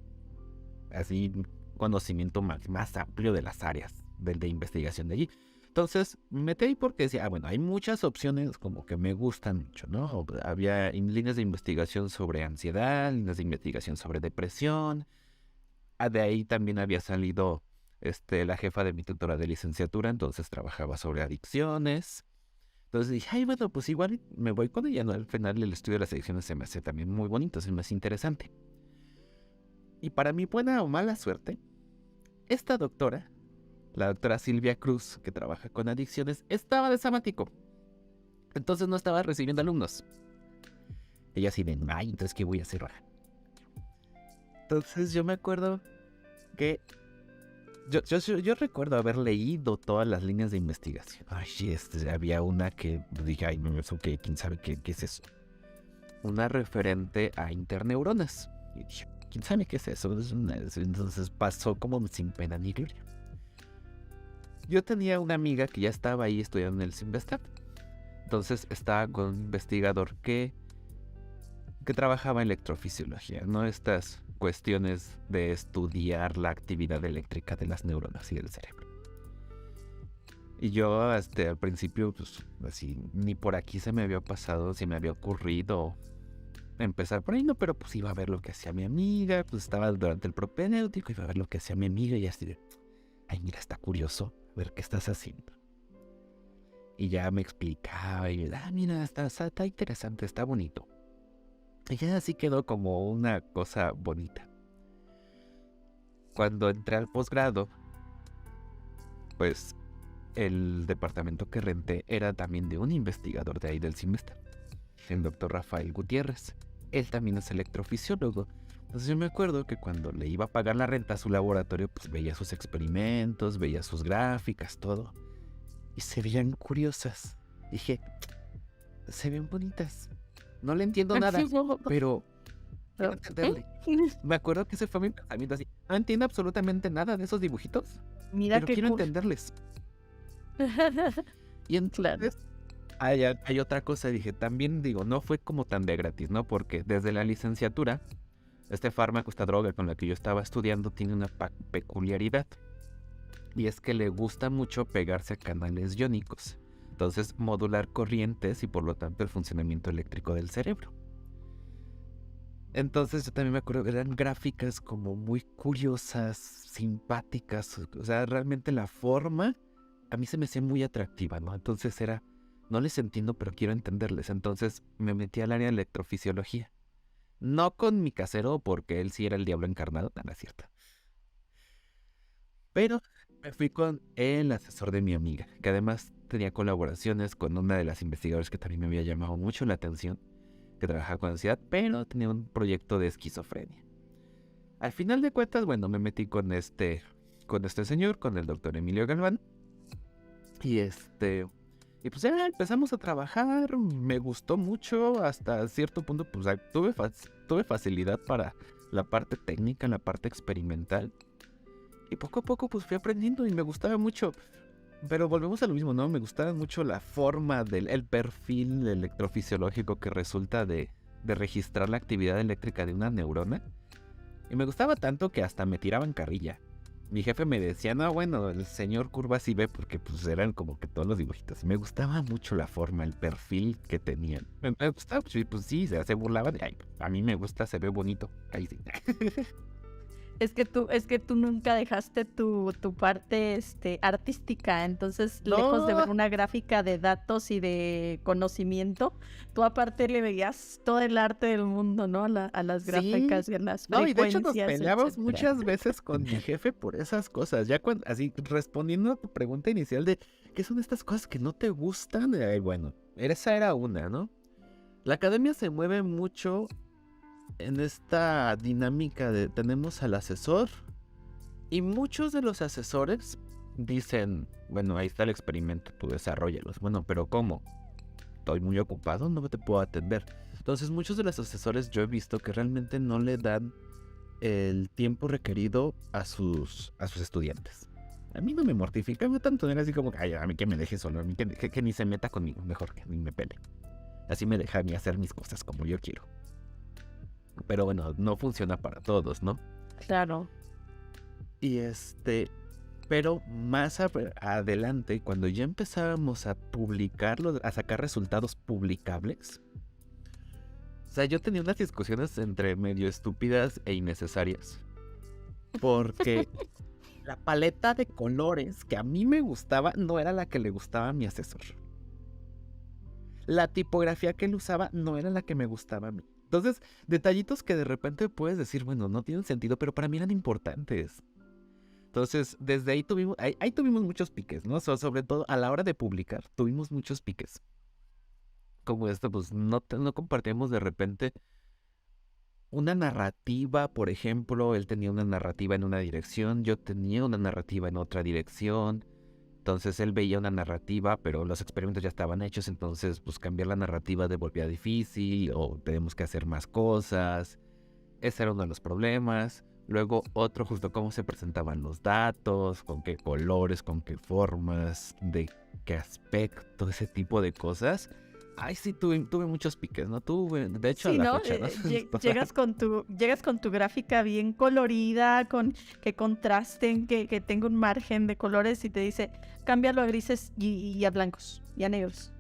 así conocimiento más amplio de las áreas de investigación de allí. Entonces me metí ahí porque decía, bueno, hay muchas opciones como que me gustan mucho, ¿no? Había líneas de investigación sobre ansiedad, líneas de investigación sobre depresión. De ahí también había salido la jefa de mi tutora de licenciatura, entonces trabajaba sobre adicciones. Entonces dije, ay, bueno, pues igual me voy con ella, ¿no? Al final el estudio de las adicciones se me hace también muy bonito, se me hace interesante. Y para mi buena o mala suerte, esta doctora, la doctora Silvia Cruz, que trabaja con adicciones, estaba de sabático. Entonces no estaba recibiendo alumnos. Ella así de, ay, entonces ¿qué voy a hacer ahora? Entonces yo me acuerdo que Yo recuerdo haber leído todas las líneas de investigación. Ay, había una que dije, ay, no, eso que, quién sabe qué es eso. Una referente a interneuronas. Y dije, quién sabe qué es eso. Entonces pasó como sin pena ni gloria. Yo tenía una amiga que ya estaba ahí estudiando en el Simvestab. Entonces estaba con un investigador que trabajaba en electrofisiología, ¿no? Estas cuestiones de estudiar la actividad eléctrica de las neuronas y del cerebro. Y yo al principio, pues así, ni por aquí se me había pasado, si me había ocurrido empezar por ahí, no, pero pues iba a ver lo que hacía mi amiga, pues estaba durante el propedéutico, iba a ver lo que hacía mi amiga y así de, ay, mira, está curioso, a ver qué estás haciendo. Y ya me explicaba y mira, está interesante, está bonito. Y ya así quedó como una cosa bonita. Cuando entré al posgrado, pues el departamento que renté era también de un investigador de ahí del semestre, el doctor Rafael Gutiérrez. Él también es electrofisiólogo. Entonces yo me acuerdo que cuando le iba a pagar la renta a su laboratorio, pues veía sus experimentos, veía sus gráficas, todo. Y se veían curiosas. Dije, se ven bonitas. No le entiendo nada, pero quiero entenderle. Me acuerdo que ese fue mi pensamiento así. No entiendo absolutamente nada de esos dibujitos, Mira pero qué quiero cool. entenderles. Y entonces hay otra cosa, dije, también digo, no fue como tan de gratis, ¿no? Porque desde la licenciatura, este fármaco, esta droga con la que yo estaba estudiando, tiene una peculiaridad. Y es que le gusta mucho pegarse a canales iónicos. Entonces, modular corrientes y por lo tanto el funcionamiento eléctrico del cerebro. Entonces yo también me acuerdo que eran gráficas como muy curiosas, simpáticas. O sea, realmente la forma a mí se me hacía muy atractiva, ¿no? Entonces era, no les entiendo, pero quiero entenderles. Entonces me metí al área de electrofisiología. No con mi casero, porque él sí era el diablo encarnado, no es cierto. Pero me fui con el asesor de mi amiga, que además tenía colaboraciones con una de las investigadoras que también me había llamado mucho la atención, que trabajaba con ansiedad, pero tenía un proyecto de esquizofrenia. Al final de cuentas, bueno, me metí con este señor, con el doctor Emilio Galván, y pues ya empezamos a trabajar, me gustó mucho, hasta cierto punto, pues tuve facilidad para la parte técnica, la parte experimental, y poco a poco pues fui aprendiendo y me gustaba mucho. Pero volvemos a lo mismo, ¿no? Me gustaba mucho la forma el perfil electrofisiológico que resulta de registrar la actividad eléctrica de una neurona. Y me gustaba tanto que hasta me tiraban carrilla. Mi jefe me decía, no, bueno, el señor curva sí ve, porque pues eran como que todos los dibujitos. Y me gustaba mucho la forma, el perfil que tenían. Me gustaba mucho y pues sí, se burlaban de, ay, a mí me gusta, se ve bonito. Ahí sí. Es que tú nunca dejaste tu parte artística, entonces lejos de ver No, una gráfica de datos y de conocimiento, tú aparte le veías todo el arte del mundo, ¿no? A las sí. gráficas y a las No, y de hecho nos frecuencias, peleamos etcétera. muchas veces con mi jefe por esas cosas. Ya cuando, así, respondiendo a tu pregunta inicial de ¿qué son estas cosas que no te gustan? Bueno, esa era una, ¿no? La academia se mueve mucho en esta dinámica de tenemos al asesor y muchos de los asesores dicen, bueno, ahí está el experimento, tú desarrollalos. Bueno, pero ¿cómo? Estoy muy ocupado, no te puedo atender. Entonces muchos de los asesores yo he visto que realmente no le dan el tiempo requerido a sus estudiantes. A mí no me mortifica tanto, era así como, ay, a mí que me deje solo, a mí que ni se meta conmigo, mejor que ni me pele. Así me deja a mí hacer mis cosas como yo quiero. Pero bueno, no funciona para todos, ¿no? Claro. Y pero más adelante, cuando ya empezábamos a publicarlo, a sacar resultados publicables, o sea, yo tenía unas discusiones entre medio estúpidas e innecesarias. Porque la paleta de colores que a mí me gustaba no era la que le gustaba a mi asesor. La tipografía que él usaba no era la que me gustaba a mí. Entonces, detallitos que de repente puedes decir, bueno, no tienen sentido, pero para mí eran importantes. Entonces, desde ahí tuvimos muchos piques, ¿no? Sobre todo a la hora de publicar, tuvimos muchos piques. Como esto, pues no compartíamos de repente una narrativa, por ejemplo, él tenía una narrativa en una dirección, yo tenía una narrativa en otra dirección. Entonces él veía una narrativa, pero los experimentos ya estaban hechos, entonces pues cambiar la narrativa se volvía difícil o tenemos que hacer más cosas. Ese era uno de los problemas. Luego otro, justo cómo se presentaban los datos, con qué colores, con qué formas, de qué aspecto, ese tipo de cosas. Ay, sí, tuve muchos piques, ¿no? De hecho, Sí, a la ¿no? fecha, ¿no? Llegas con tu gráfica bien colorida, con que contrasten, que tenga un margen de colores y te dice, cámbialo a grises y a blancos y a negros.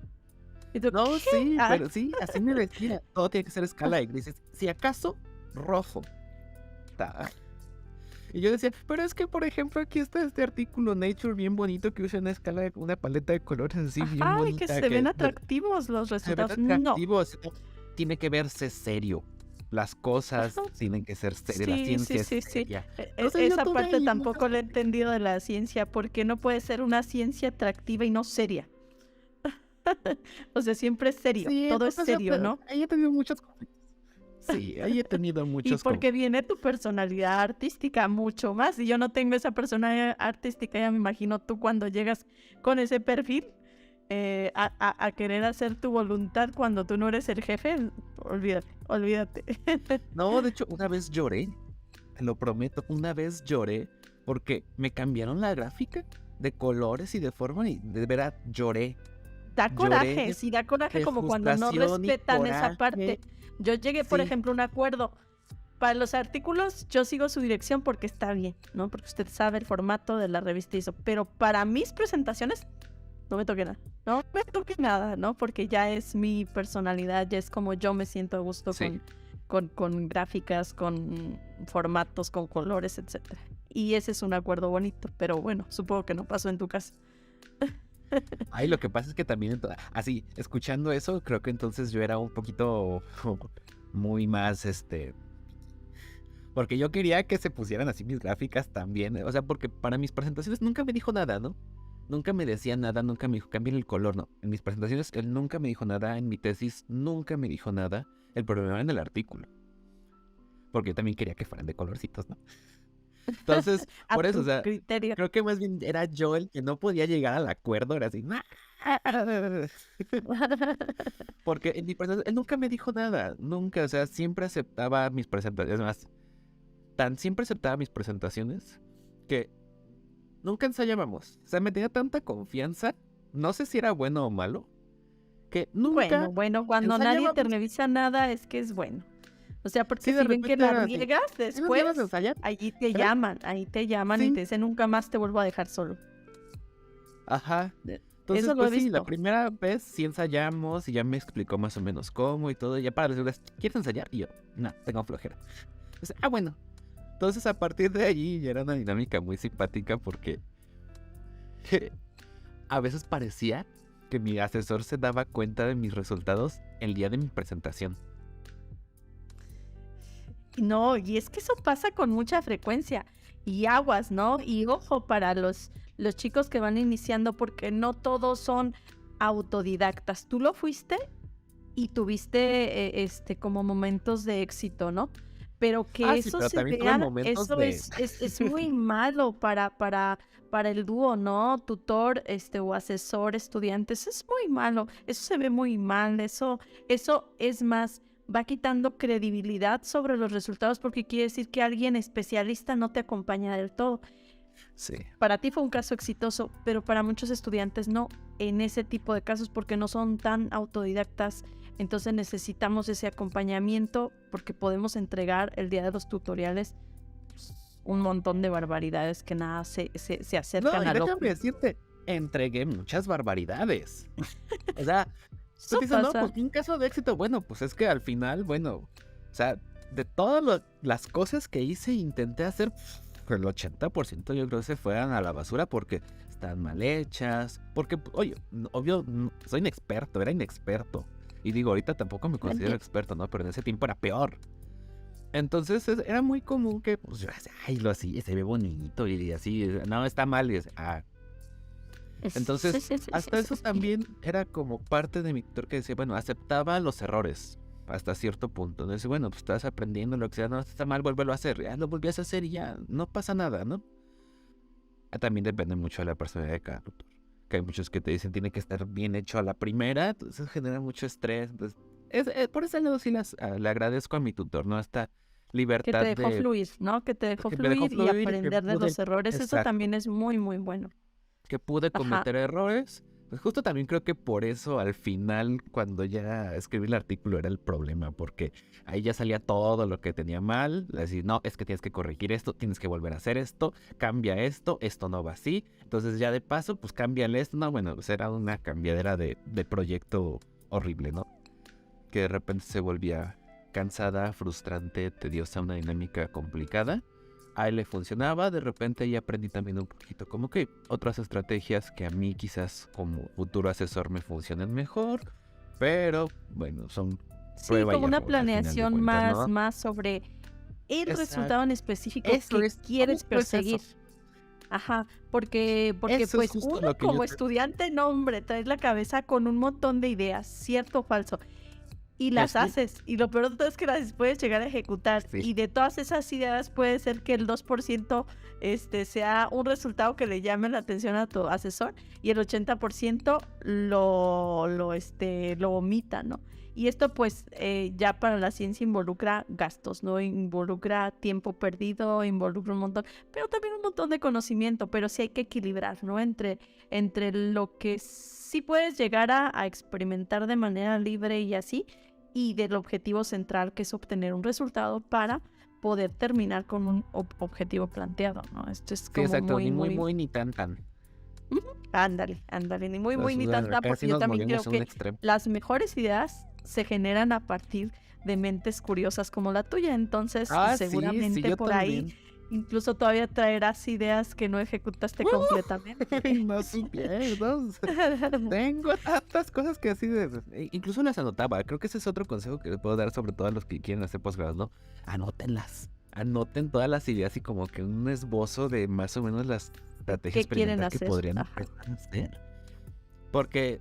Y tú, No, ¿qué? sí, Ah, pero sí, así me decía. Todo tiene que ser escala de grises. Si acaso, rojo. Ta. Y yo decía, pero es que, por ejemplo, aquí está este artículo Nature bien bonito que usa una paleta de colores así bien ajá, y bonita. que se ven atractivos los Se ven resultados. No. atractivos. Tiene que verse serio. Las cosas Ajá. tienen que ser serias. La Sí, ciencia es sí. seria. E- Entonces yo Esa tuve parte ahí tampoco la he entendido de la ciencia, porque no puede ser una ciencia atractiva y no seria. O sea, siempre es serio, Sí, todo es entonces serio, ¿no? ahí he tenido muchos conflictos. Sí, ahí he tenido Y muchos porque conflictos. viene tu personalidad artística mucho más. Y yo no tengo esa personalidad artística, ya me imagino tú cuando llegas con ese perfil a querer hacer tu voluntad cuando tú no eres el jefe, olvídate. No, de hecho, una vez lloré, te lo prometo, una vez lloré porque me cambiaron la gráfica de colores y de forma y de verdad lloré. Da Lloré coraje, sí, da coraje de como cuando no frustración y respetan esa parte. coraje. Yo llegué, por Sí, ejemplo, a un acuerdo. Para los artículos yo sigo su dirección porque está bien, ¿no? Porque usted sabe el formato de la revista y eso. Pero para mis presentaciones no me toque nada. No me toque nada, ¿no? Porque ya es mi personalidad, ya es como yo me siento a gusto sí. con gráficas, con formatos, con colores, etcétera. Y ese es un acuerdo bonito, pero bueno, supongo que no pasó en tu casa. Ay, lo que pasa es que también, así, escuchando eso, creo que entonces yo era un poquito muy más, porque yo quería que se pusieran así mis gráficas también. O sea, porque para mis presentaciones nunca me dijo nada, ¿no? Nunca me decía nada, nunca me dijo, cambien el color, no. En mis presentaciones él nunca me dijo nada, en mi tesis nunca me dijo nada. El problema era en el artículo. Porque yo también quería que fueran de colorcitos, ¿no? Entonces, A por eso, o tu sea, criterio. creo que más bien era yo el que no podía llegar al acuerdo, era así. Porque en mi presentación, él nunca me dijo nada, nunca, o sea, siempre aceptaba mis presentaciones, más, tan siempre aceptaba mis presentaciones que nunca ensayábamos. O sea, me tenía tanta confianza, no sé si era bueno o malo, que nunca Bueno, cuando nadie te ensayábamos. revisa nada es que es bueno. O sea, porque Sí, de si ven que repente la era así, riegas ¿sí nos después, llevas a ensayar? allí ¿Eh? te llaman y Sí, te dicen nunca más te vuelvo a dejar solo. ajá. Entonces, Eso lo he pues sí, la visto. primera vez sí ensayamos y ya me explicó más o menos cómo y todo. Y ya para la segunda, ¿quieres ensayar? Y yo, no, tengo flojera. Entonces, bueno. Entonces, a partir de allí ya era una dinámica muy simpática porque a veces parecía que mi asesor se daba cuenta de mis resultados el día de mi presentación. No, y es que eso pasa con mucha frecuencia. Y aguas, ¿no? Y ojo para los chicos que van iniciando, porque no todos son autodidactas. Tú lo fuiste y tuviste como momentos de éxito, ¿no? Pero que Ah, sí, eso pero se también tuve vea, momentos eso de... es muy malo para el dúo, ¿no? Tutor, o asesor, estudiantes, es muy malo, eso se ve muy mal, eso es más, va quitando credibilidad sobre los resultados porque quiere decir que alguien especialista no te acompaña del todo. Sí. Para ti fue un caso exitoso, pero para muchos estudiantes no, en ese tipo de casos porque no son tan autodidactas. Entonces necesitamos ese acompañamiento porque podemos entregar el día de los tutoriales pues, un montón de barbaridades que nada se No, acercan y a lo déjame decirte, entregué muchas barbaridades. O sea, tú eso dices, no, pasa. pues un caso de éxito, bueno, pues es que al final, bueno, o sea, de todas las cosas que hice e intenté hacer, el 80% yo creo que se fueran a la basura porque están mal hechas, porque, oye, obvio, soy inexperto, era inexperto. Y digo, ahorita tampoco me considero experto, ¿no? Pero en ese tiempo era peor. Entonces era muy común que, pues yo decía, ay, lo así, se ve bonito y así, no, está mal. Y entonces, hasta eso también era como parte de mi tutor que decía, bueno, aceptaba los errores. hasta cierto punto. Entonces, bueno, pues estás aprendiendo lo que sea, no está mal, vuélvelo a hacer. Ya lo volvías a hacer y ya no pasa nada, ¿no? También depende mucho de la personalidad de cada tutor. Que hay muchos que te dicen tiene que estar bien hecho a la primera, entonces genera mucho estrés. Entonces, por ese lado sí le agradezco a mi tutor, ¿no? Esta Que te libertad dejó de fluir, ¿no? Que te dejó que me dejó fluir y fluir, aprender de los errores. Eso exacto, también es muy, muy bueno. que pude Ajá. cometer errores. Pues justo también creo que por eso al final, cuando ya escribí el artículo, era el problema, porque ahí ya salía todo lo que tenía mal, decir, no, es que tienes que corregir esto, tienes que volver a hacer esto, cambia esto, esto no va así, entonces ya de paso, pues cámbiale esto, no, bueno, pues era una cambiadera de proyecto horrible, ¿no? Que de repente se volvía cansada, frustrante, tediosa, una dinámica complicada. A él le funcionaba, de repente ya aprendí también un poquito como que otras estrategias que a mí quizás como futuro asesor me funcionen mejor, pero bueno, son Sí, prueba y como una error al final de planeación cuentas, más, ¿no? más sobre el Exacto. resultado en específico Eso que es, quieres justo es perseguir. eso. Ajá, porque Eso es pues justo uno lo que yo como creo. estudiante, no hombre, traes la cabeza con un montón de ideas, cierto o falso, y las Sí, haces, y lo peor de todo es que las puedes llegar a ejecutar, sí, y de todas esas ideas puede ser que el 2% sea un resultado que le llame la atención a tu asesor, y el 80% lo omita, ¿no? Y esto pues ya para la ciencia involucra gastos, ¿no? Involucra tiempo perdido, involucra un montón, pero también un montón de conocimiento, pero sí hay que equilibrar, ¿no? Entre lo que sí puedes llegar a experimentar de manera libre y así, y del objetivo central que es obtener un resultado para poder terminar con un objetivo planteado, ¿no? Esto es sí, como exacto, muy, ni muy, muy... muy, ni tan, tan. Ujú. Ándale, ándale, ni muy, muy, ni Bueno, tanta, casi porque yo nos también movimos creo a un que extremo. las mejores ideas se generan a partir de mentes curiosas como la tuya, entonces Ah, sí, sí, seguramente yo por ahí también. incluso todavía traerás ideas que no ejecutaste completamente. No supieras. Tengo tantas cosas que así incluso las anotaba. Creo que ese es otro consejo que les puedo dar sobre todo a los que quieren hacer posgrados, ¿no? Anótenlas. Anoten todas las ideas y como que un esbozo de más o menos las estrategias ¿Qué quieren experimental que hacer? podrían Ajá. empezar a hacer. Porque,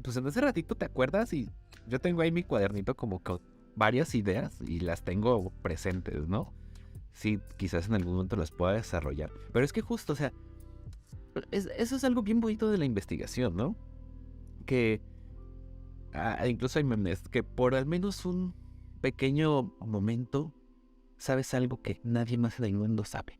pues en ese ratito te acuerdas y yo tengo ahí mi cuadernito como con varias ideas y las tengo presentes, ¿no? Sí, quizás en algún momento las pueda desarrollar. Pero es que justo, o sea, eso es algo bien bonito de la investigación, ¿no? Que incluso hay memes que por al menos un pequeño momento sabes algo que nadie más en el mundo sabe.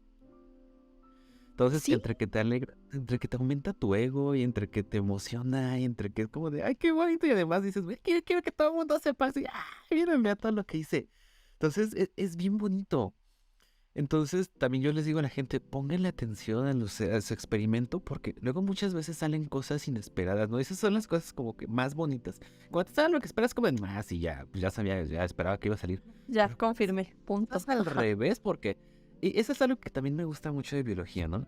Entonces, Sí, entre que te alegra, entre que te aumenta tu ego y entre que te emociona y entre que es como de, ay, qué bonito, y además dices, "Güey, quiero que todo el mundo sepa así, mírenme a todo lo que hice". Entonces, es bien bonito. Entonces, también yo les digo a la gente, pónganle atención a su experimento porque luego muchas veces salen cosas inesperadas, ¿no? Esas son las cosas como que más bonitas. Cuando te sale lo que esperas como de más y ya, pues ya sabía, ya esperaba que iba a salir. ya Pero confirmé, punto. estás al Ajá. revés porque... Y eso es algo que también me gusta mucho de biología, ¿no?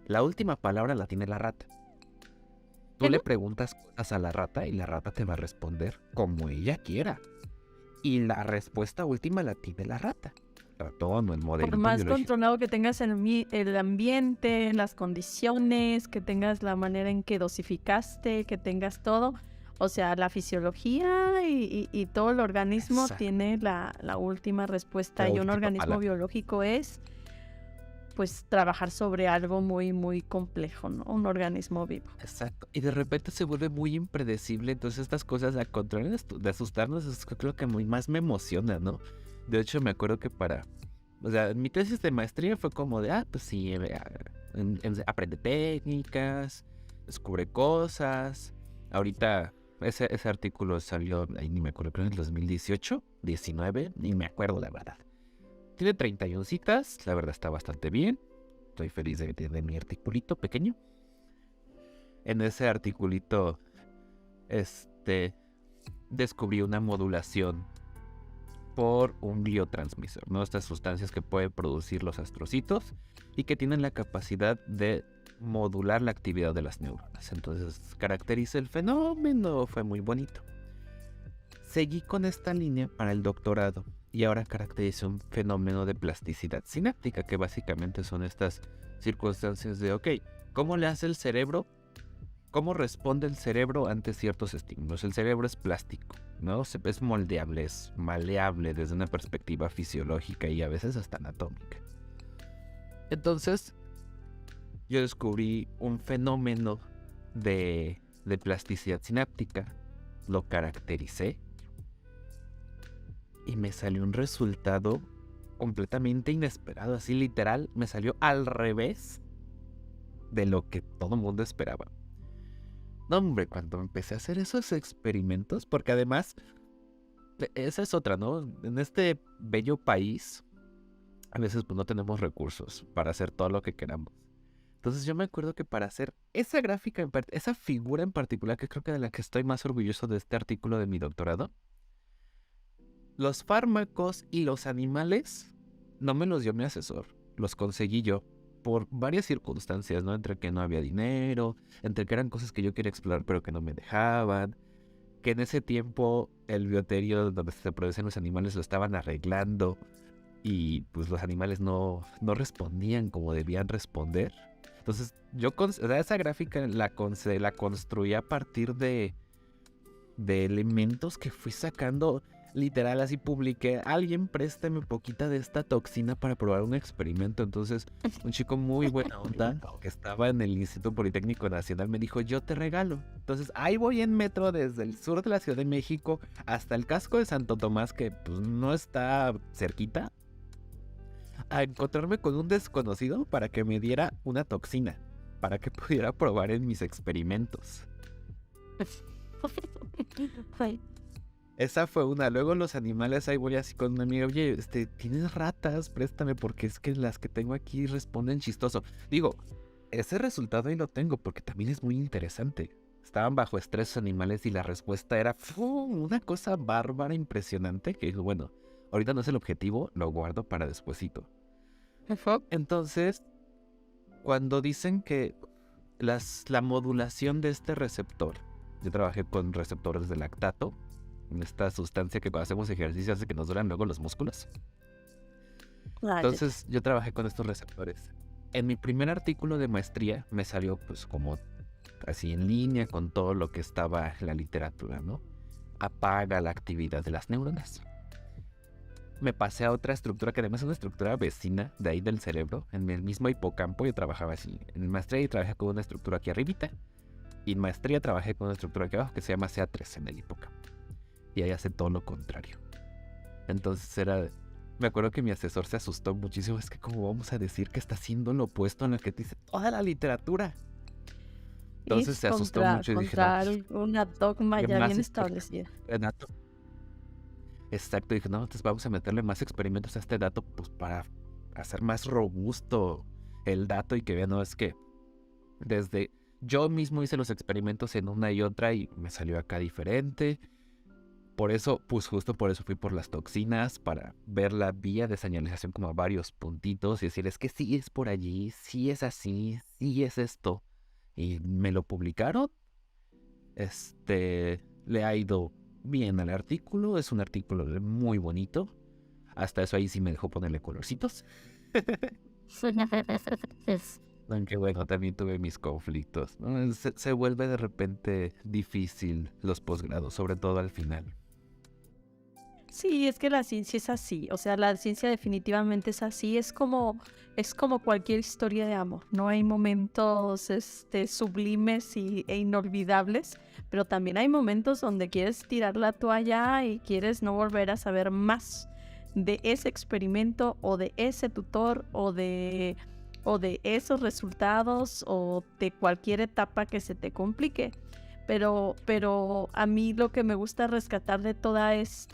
La última palabra la tiene la rata. Tú le Ujú. preguntas cosas a la rata y la rata te va a responder como ella quiera. Y la respuesta última la tiene la rata. Ratón o el Por modelito más biológico. controlado que tengas el ambiente, las condiciones, que tengas la manera en que dosificaste, que tengas todo, o sea, la fisiología y todo el organismo Exacto. tiene la última respuesta La y un última organismo palabra. biológico es, pues, trabajar sobre algo muy, muy complejo, ¿no? Un organismo vivo. Exacto. Y de repente se vuelve muy impredecible. Entonces estas cosas, al contrario de asustarnos, es lo que más me emociona, ¿no? De hecho, me acuerdo que o sea, mi tesis de maestría fue como de, pues sí, aprende técnicas, descubre cosas. Ahorita, ese artículo salió, ahí ni me acuerdo, creo en el 2018, 19, ni me acuerdo la verdad. Tiene 31 citas, la verdad está bastante bien. Estoy feliz de tener mi articulito pequeño. En ese articulito, descubrí una modulación por un biotransmisor, ¿no? Estas sustancias que pueden producir los astrocitos y que tienen la capacidad de modular la actividad de las neuronas. Entonces, caracteriza el fenómeno, fue muy bonito. Seguí con esta línea para el doctorado y ahora caracteriza un fenómeno de plasticidad sináptica, que básicamente son estas circunstancias de, ok, ¿cómo le hace el cerebro cómo responde el cerebro ante ciertos estímulos. El cerebro es plástico, ¿no? Es moldeable, es maleable desde una perspectiva fisiológica y a veces hasta anatómica. Entonces, yo descubrí un fenómeno de plasticidad sináptica, lo caractericé y me salió un resultado completamente inesperado, así literal, me salió al revés de lo que todo el mundo esperaba. No, hombre, cuando empecé a hacer esos experimentos, porque además, esa es otra, ¿no? En este bello país, a veces pues no tenemos recursos para hacer todo lo que queramos. Entonces yo me acuerdo que para hacer esa gráfica, esa figura en particular, que creo que de la que estoy más orgulloso de este artículo de mi doctorado, los fármacos y los animales no me los dio mi asesor, los conseguí yo por varias circunstancias, ¿no? Entre que no había dinero, entre que eran cosas que yo quería explorar pero que no me dejaban, que en ese tiempo el bioterio donde se producen los animales lo estaban arreglando y pues los animales no respondían como debían responder. Entonces yo esa gráfica la construí a partir de elementos que fui sacando. Literal, así publiqué, alguien présteme poquita de esta toxina para probar un experimento. Entonces, un chico muy buena onda, que estaba en el Instituto Politécnico Nacional, me dijo, yo te regalo. Entonces, ahí voy en metro desde el sur de la Ciudad de México hasta el casco de Santo Tomás, que pues no está cerquita, a encontrarme con un desconocido para que me diera una toxina, para que pudiera probar en mis experimentos. Esa fue una. Luego los animales, ahí voy así con una amiga, oye, ¿tienes ratas? Préstame porque es que las que tengo aquí responden chistoso. Digo, ese resultado ahí lo tengo porque también es muy interesante. Estaban bajo estrés los animales y la respuesta era una cosa bárbara, impresionante, que bueno, ahorita no es el objetivo, lo guardo para despuesito. Entonces, cuando dicen que la modulación de este receptor, yo trabajé con receptores de lactato, esta sustancia que cuando hacemos ejercicio hace que nos duran luego los músculos. Entonces yo trabajé con estos receptores. En mi primer artículo de maestría me salió pues como así en línea con todo lo que estaba en la literatura, ¿no? Apaga la actividad de las neuronas. Me pasé a otra estructura que además es una estructura vecina de ahí del cerebro, en el mismo hipocampo. Yo trabajaba así. En maestría trabajé con una estructura aquí arribita y en maestría trabajé con una estructura aquí abajo que se llama CA3 en el hipocampo. Y ahí hace todo lo contrario. Entonces me acuerdo que mi asesor se asustó muchísimo. Es que cómo vamos a decir que está haciendo lo opuesto a lo que dice toda la literatura. Entonces se asustó mucho y dije, no, una dogma ya bien establecida. Exacto, dije, no, entonces vamos a meterle más experimentos a este dato pues para hacer más robusto el dato y que vean, no, es que desde yo mismo hice los experimentos en una y otra y me salió acá diferente. Por eso, pues justo por eso fui por las toxinas, para ver la vía de señalización como a varios puntitos y decir, es que sí es por allí, sí es así, sí es esto. Y me lo publicaron. Le ha ido bien al artículo, es un artículo muy bonito. Hasta eso ahí sí me dejó ponerle colorcitos. Aunque bueno, también tuve mis conflictos, ¿no? Se vuelve de repente difícil los posgrados, sobre todo al final. Sí, es que la ciencia es así, o sea, la ciencia definitivamente es así, es como cualquier historia de amor, no hay momentos sublimes e inolvidables, pero también hay momentos donde quieres tirar la toalla y quieres no volver a saber más de ese experimento o de ese tutor o de esos resultados o de cualquier etapa que se te complique. Pero a mí lo que me gusta rescatar de todas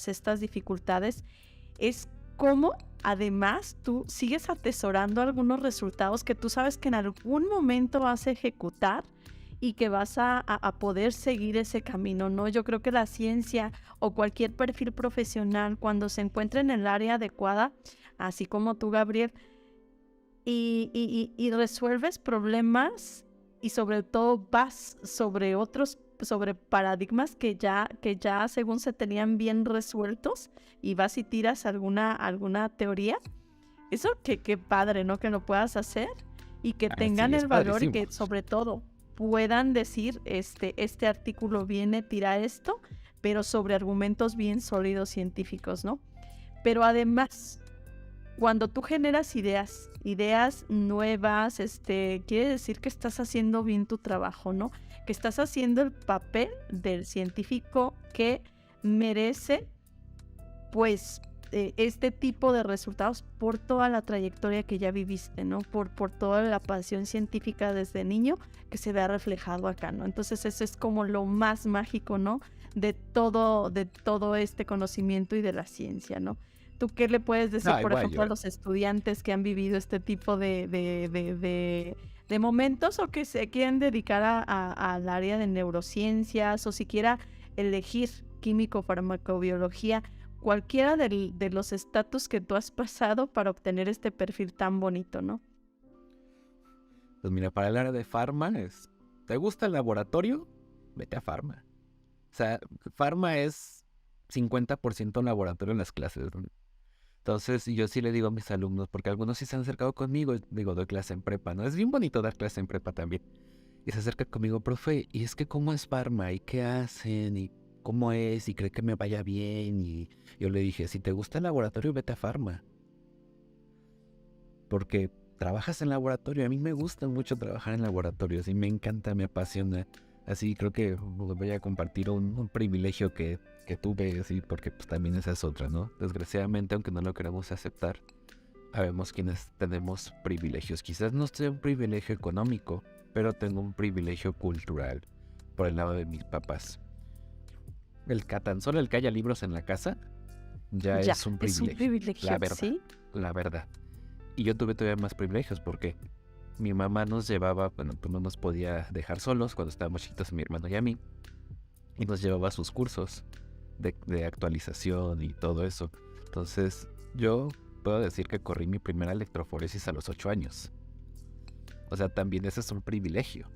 estas dificultades es cómo además tú sigues atesorando algunos resultados que tú sabes que en algún momento vas a ejecutar y que vas a poder seguir ese camino, ¿no? Yo creo que la ciencia o cualquier perfil profesional, cuando se encuentra en el área adecuada, así como tú, Gabriel, y resuelves problemas y sobre todo vas sobre paradigmas que ya según se tenían bien resueltos y vas y tiras alguna teoría. Eso qué padre, ¿no? Que lo puedas hacer y que tengan el valor y que sobre todo puedan decir, este artículo viene, tira esto, pero sobre argumentos bien sólidos científicos, ¿no? Pero además, cuando tú generas ideas nuevas, quiere decir que estás haciendo bien tu trabajo, ¿no? Que estás haciendo el papel del científico que merece, pues, este tipo de resultados por toda la trayectoria que ya viviste, ¿no? Por toda la pasión científica desde niño que se vea reflejado acá, ¿no? Entonces eso es como lo más mágico, ¿no? De todo este conocimiento y de la ciencia, ¿no? ¿Tú qué le puedes decir, por ejemplo, a los estudiantes que han vivido este tipo de momentos o que se quieren dedicar al área de neurociencias o siquiera elegir químico, farmacobiología? Cualquiera de los estatus que tú has pasado para obtener este perfil tan bonito, ¿no? Pues mira, para el área de farma ¿te gusta el laboratorio? Vete a farma. O sea, farma es 50% laboratorio en las clases, ¿no? Entonces, yo sí le digo a mis alumnos, porque algunos sí se han acercado conmigo, digo, doy clase en prepa, ¿no? Es bien bonito dar clase en prepa también. Y se acerca conmigo, profe, ¿y es que cómo es farma? ¿Y qué hacen? ¿Y cómo es? ¿Y cree que me vaya bien? Y yo le dije, si te gusta el laboratorio, vete a farma. Porque trabajas en laboratorio. A mí me gusta mucho trabajar en laboratorios y me encanta, me apasiona. Así creo que voy a compartir un privilegio que tuve, así, porque pues también esa es otra, ¿no? Desgraciadamente, aunque no lo queramos aceptar, sabemos quienes tenemos privilegios. Quizás no sea un privilegio económico, pero tengo un privilegio cultural por el lado de mis papás. Tan solo el que haya libros en la casa ya es un privilegio. Es un privilegio, la verdad, ¿sí? La verdad. Y yo tuve todavía más privilegios porque mi mamá nos llevaba, bueno, pues no nos podía dejar solos cuando estábamos chiquitos, mi hermano y a mí, y nos llevaba a sus cursos de actualización y todo eso. Entonces, yo puedo decir que corrí mi primera electroforesis a los 8 años. O sea, también ese es un privilegio.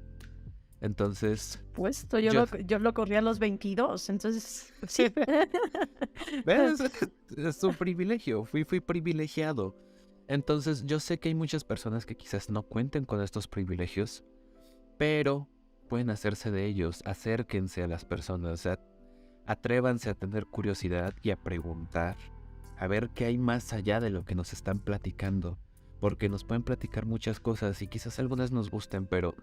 Entonces... Puesto, yo lo corrí a los 22, entonces... Sí. ¿Ves? Es un privilegio, fui privilegiado. Entonces, yo sé que hay muchas personas que quizás no cuenten con estos privilegios, pero pueden hacerse de ellos. Acérquense a las personas, o sea, atrévanse a tener curiosidad y a preguntar, a ver qué hay más allá de lo que nos están platicando, porque nos pueden platicar muchas cosas y quizás algunas nos gusten, pero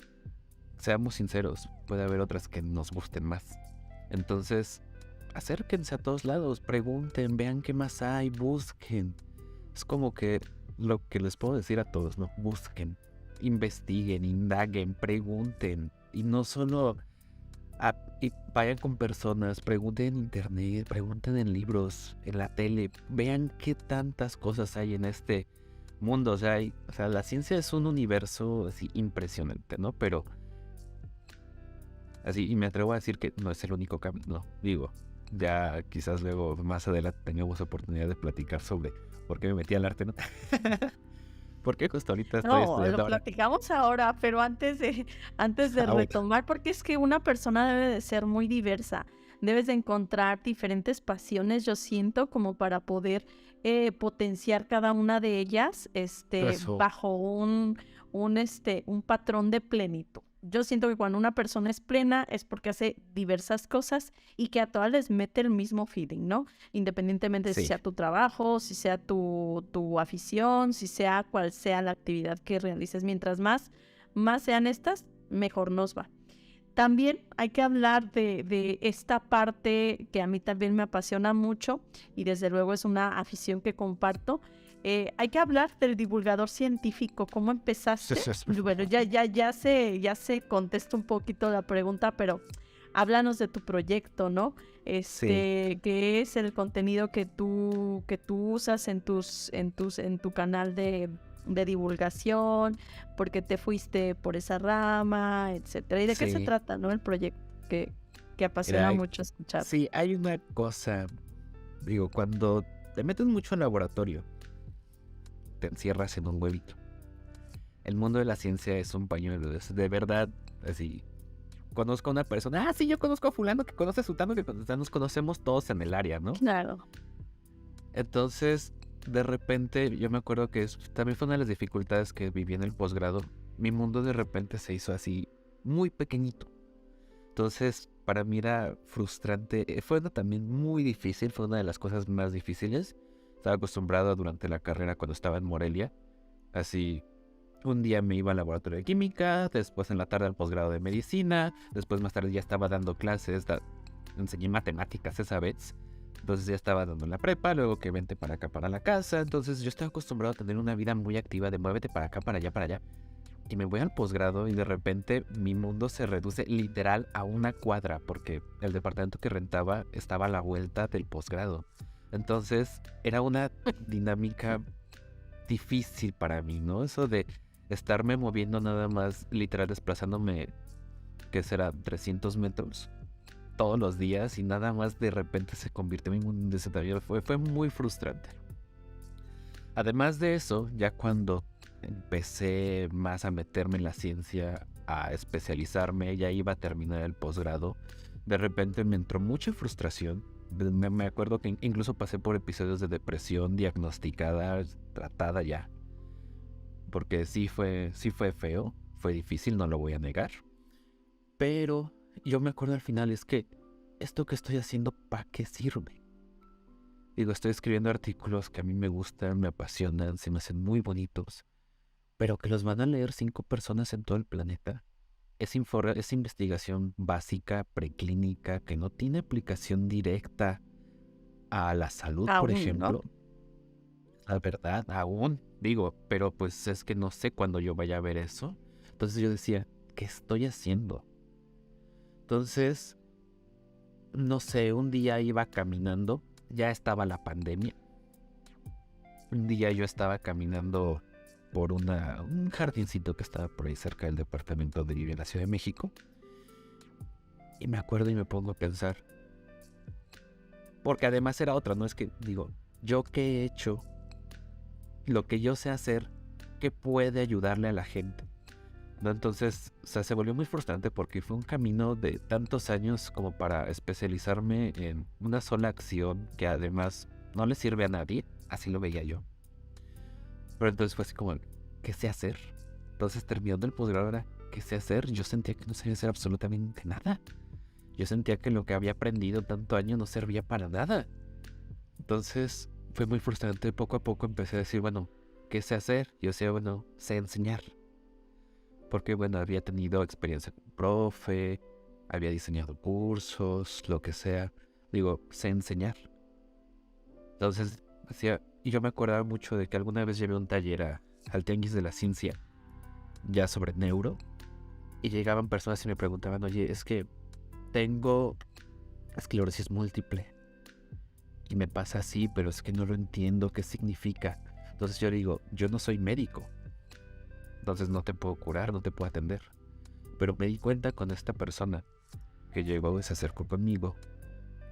seamos sinceros, puede haber otras que nos gusten más. Entonces, acérquense a todos lados, pregunten, vean qué más hay, busquen. Es como que lo que les puedo decir a todos, ¿no? Busquen, investiguen, indaguen, pregunten. Y no solo y vayan con personas, pregunten en internet, pregunten en libros, en la tele. Vean qué tantas cosas hay en este mundo. O sea, la ciencia es un universo así impresionante, ¿no? Pero así, y me atrevo a decir que no es el único camino. Digo, ya quizás luego más adelante tengamos oportunidad de platicar sobre por qué me metí al arte, ¿no? Porque justo ahorita estoy estudiando. Lo platicamos ahora, pero antes de retomar, porque es que una persona debe de ser muy diversa. Debes de encontrar diferentes pasiones, yo siento, como para poder potenciar cada una de ellas bajo un patrón de plenitud. Yo siento que cuando una persona es plena es porque hace diversas cosas y que a todas les mete el mismo feeling, ¿no? Independientemente de si sea tu trabajo, si sea tu afición, si sea cual sea la actividad que realices. Mientras más sean estas, mejor nos va. También hay que hablar de esta parte que a mí también me apasiona mucho y desde luego es una afición que comparto. Hay que hablar del divulgador científico. ¿Cómo empezaste? Bueno, ya se contesta un poquito la pregunta, pero háblanos de tu proyecto, ¿no? ¿Qué es el contenido que tú usas en tu canal de divulgación? ¿Por qué te fuiste por esa rama, etcétera? ¿Y de qué se trata, no? El proyecto que apasiona mucho escuchar. Sí, hay una cosa, digo, cuando te metes mucho en laboratorio, te encierras en un huevito. El mundo de la ciencia es un pañuelo, de verdad, así. Conozco a una persona, sí, yo conozco a fulano que conoce a sutano, que nos conocemos todos en el área, ¿no? Claro. Entonces, de repente, yo me acuerdo que también fue una de las dificultades que viví en el posgrado. Mi mundo de repente se hizo así muy pequeñito. Entonces, para mí era frustrante. Fue también muy difícil, fue una de las cosas más difíciles. Estaba acostumbrado durante la carrera cuando estaba en Morelia. Así, un día me iba al laboratorio de química, después en la tarde al posgrado de medicina, después más tarde ya estaba dando clases, enseñé matemáticas esa vez. Entonces ya estaba dando la prepa, luego que vente para acá, para la casa. Entonces yo estaba acostumbrado a tener una vida muy activa de muévete para acá, para allá, para allá. Y me voy al posgrado y de repente mi mundo se reduce literal a una cuadra porque el departamento que rentaba estaba a la vuelta del posgrado. Entonces era una dinámica difícil para mí, ¿no? Eso de estarme moviendo nada más, literal desplazándome, ¿qué será? 300 metros todos los días y nada más de repente se convirtió en un desatamiento. Fue muy frustrante. Además de eso, ya cuando empecé más a meterme en la ciencia, a especializarme, ya iba a terminar el posgrado, de repente me entró mucha frustración. Me acuerdo que incluso pasé por episodios de depresión diagnosticada, tratada ya. Porque sí fue feo, fue difícil, no lo voy a negar. Pero yo me acuerdo al final, es que esto que estoy haciendo, ¿para qué sirve? Digo, estoy escribiendo artículos que a mí me gustan, me apasionan, se me hacen muy bonitos, pero que los van a leer 5 personas en todo el planeta. Es investigación básica, preclínica, que no tiene aplicación directa a la salud, por ejemplo. ¿No? La verdad, aún, digo, pero pues es que no sé cuándo yo vaya a ver eso. Entonces yo decía, ¿qué estoy haciendo? Entonces, no sé, un día iba caminando, ya estaba la pandemia. Un día yo estaba caminando por un jardincito que estaba por ahí cerca del departamento de vive en la Ciudad de México. Y me acuerdo y me pongo a pensar. Porque además era otra, ¿no? Es que digo, ¿yo qué he hecho? Lo que yo sé hacer, ¿qué puede ayudarle a la gente? ¿No? Entonces, o sea, se volvió muy frustrante porque fue un camino de tantos años como para especializarme en una sola acción que además no le sirve a nadie, así lo veía yo. Pero entonces fue así como, ¿qué sé hacer? Entonces terminando el posgrado era, ¿qué sé hacer? Yo sentía que no sabía hacer absolutamente nada. Yo sentía que lo que había aprendido tanto año no servía para nada. Entonces fue muy frustrante, poco a poco empecé a decir, bueno, ¿qué sé hacer? Yo sé, bueno, sé enseñar. Porque, bueno, había tenido experiencia con profe, había diseñado cursos, lo que sea. Digo, sé enseñar. Entonces, y yo me acordaba mucho de que alguna vez llevé un taller al Tianguis de la Ciencia, ya sobre neuro, y llegaban personas y me preguntaban, oye, es que tengo esclerosis múltiple, y me pasa así, pero es que no lo entiendo, ¿qué significa? Entonces yo digo, yo no soy médico. Entonces no te puedo curar, no te puedo atender. Pero me di cuenta con esta persona que llegó y se acercó conmigo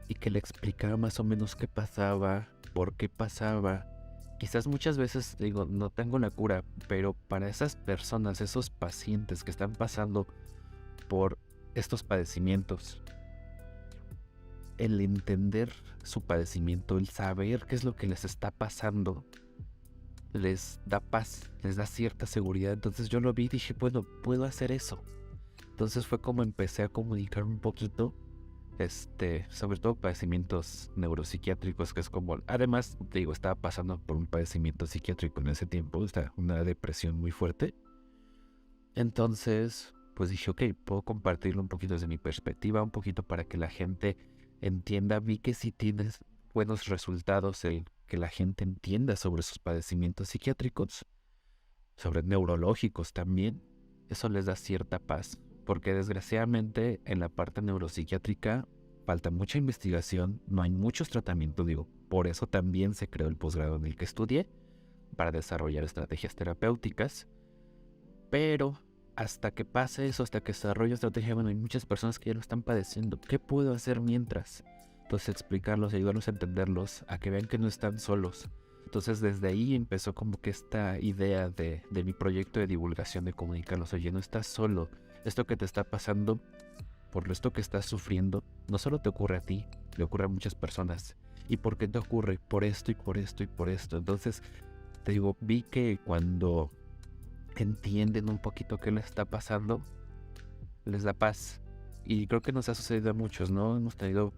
y que le explicaba más o menos qué pasaba, por qué pasaba. Quizás muchas veces digo, no tengo la cura, pero para esas personas, esos pacientes que están pasando por estos padecimientos, el entender su padecimiento, el saber qué es lo que les está pasando, les da paz, les da cierta seguridad. Entonces yo lo vi y dije, bueno, puedo hacer eso. Entonces fue como empecé a comunicar un poquito, sobre todo padecimientos neuropsiquiátricos, que es como, además, digo, estaba pasando por un padecimiento psiquiátrico en ese tiempo, una depresión muy fuerte. Entonces, pues dije, ok, puedo compartirlo un poquito desde mi perspectiva, un poquito para que la gente entienda. Vi que si tienes buenos resultados el que la gente entienda sobre sus padecimientos psiquiátricos, sobre neurológicos también, eso les da cierta paz, porque desgraciadamente en la parte neuropsiquiátrica falta mucha investigación, no hay muchos tratamientos, digo, por eso también se creó el posgrado en el que estudié, para desarrollar estrategias terapéuticas, pero hasta que pase eso, hasta que desarrolle estrategia, bueno, hay muchas personas que ya lo están padeciendo, ¿qué puedo hacer mientras? Entonces explicarlos, ayudarlos a entenderlos, a que vean que no están solos. Entonces desde ahí empezó como que esta idea de mi proyecto de divulgación, de comunicarlos, oye, no estás solo, esto que te está pasando, por esto que estás sufriendo, no solo te ocurre a ti, le ocurre a muchas personas. ¿Y por qué te ocurre? Por esto y por esto y por esto. Entonces, te digo, vi que cuando entienden un poquito qué les está pasando, les da paz. Y creo que nos ha sucedido a muchos, ¿no? Hemos tenido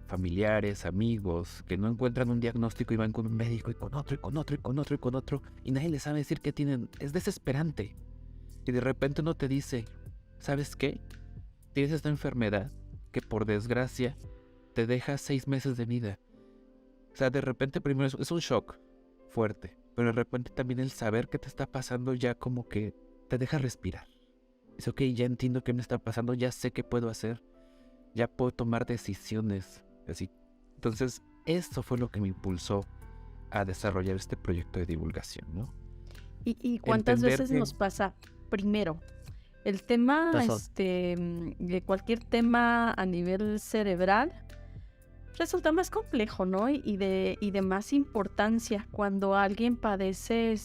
familiares, amigos, que no encuentran un diagnóstico y van con un médico y con otro, y con otro, y con otro, y con otro, y nadie les sabe decir qué tienen. Es desesperante. Y de repente uno te dice, ¿sabes qué? Tienes esta enfermedad que por desgracia te deja 6 meses de vida. O sea, de repente primero es un shock fuerte, pero de repente también el saber qué te está pasando ya como que te deja respirar. Es ok, ya entiendo qué me está pasando, ya sé qué puedo hacer, ya puedo tomar decisiones, así. Entonces, esto fue lo que me impulsó a desarrollar este proyecto de divulgación, ¿no? ¿Y cuántas veces nos pasa? Primero, el tema, de cualquier tema a nivel cerebral resulta más complejo, ¿no? Y de más importancia. Cuando alguien padece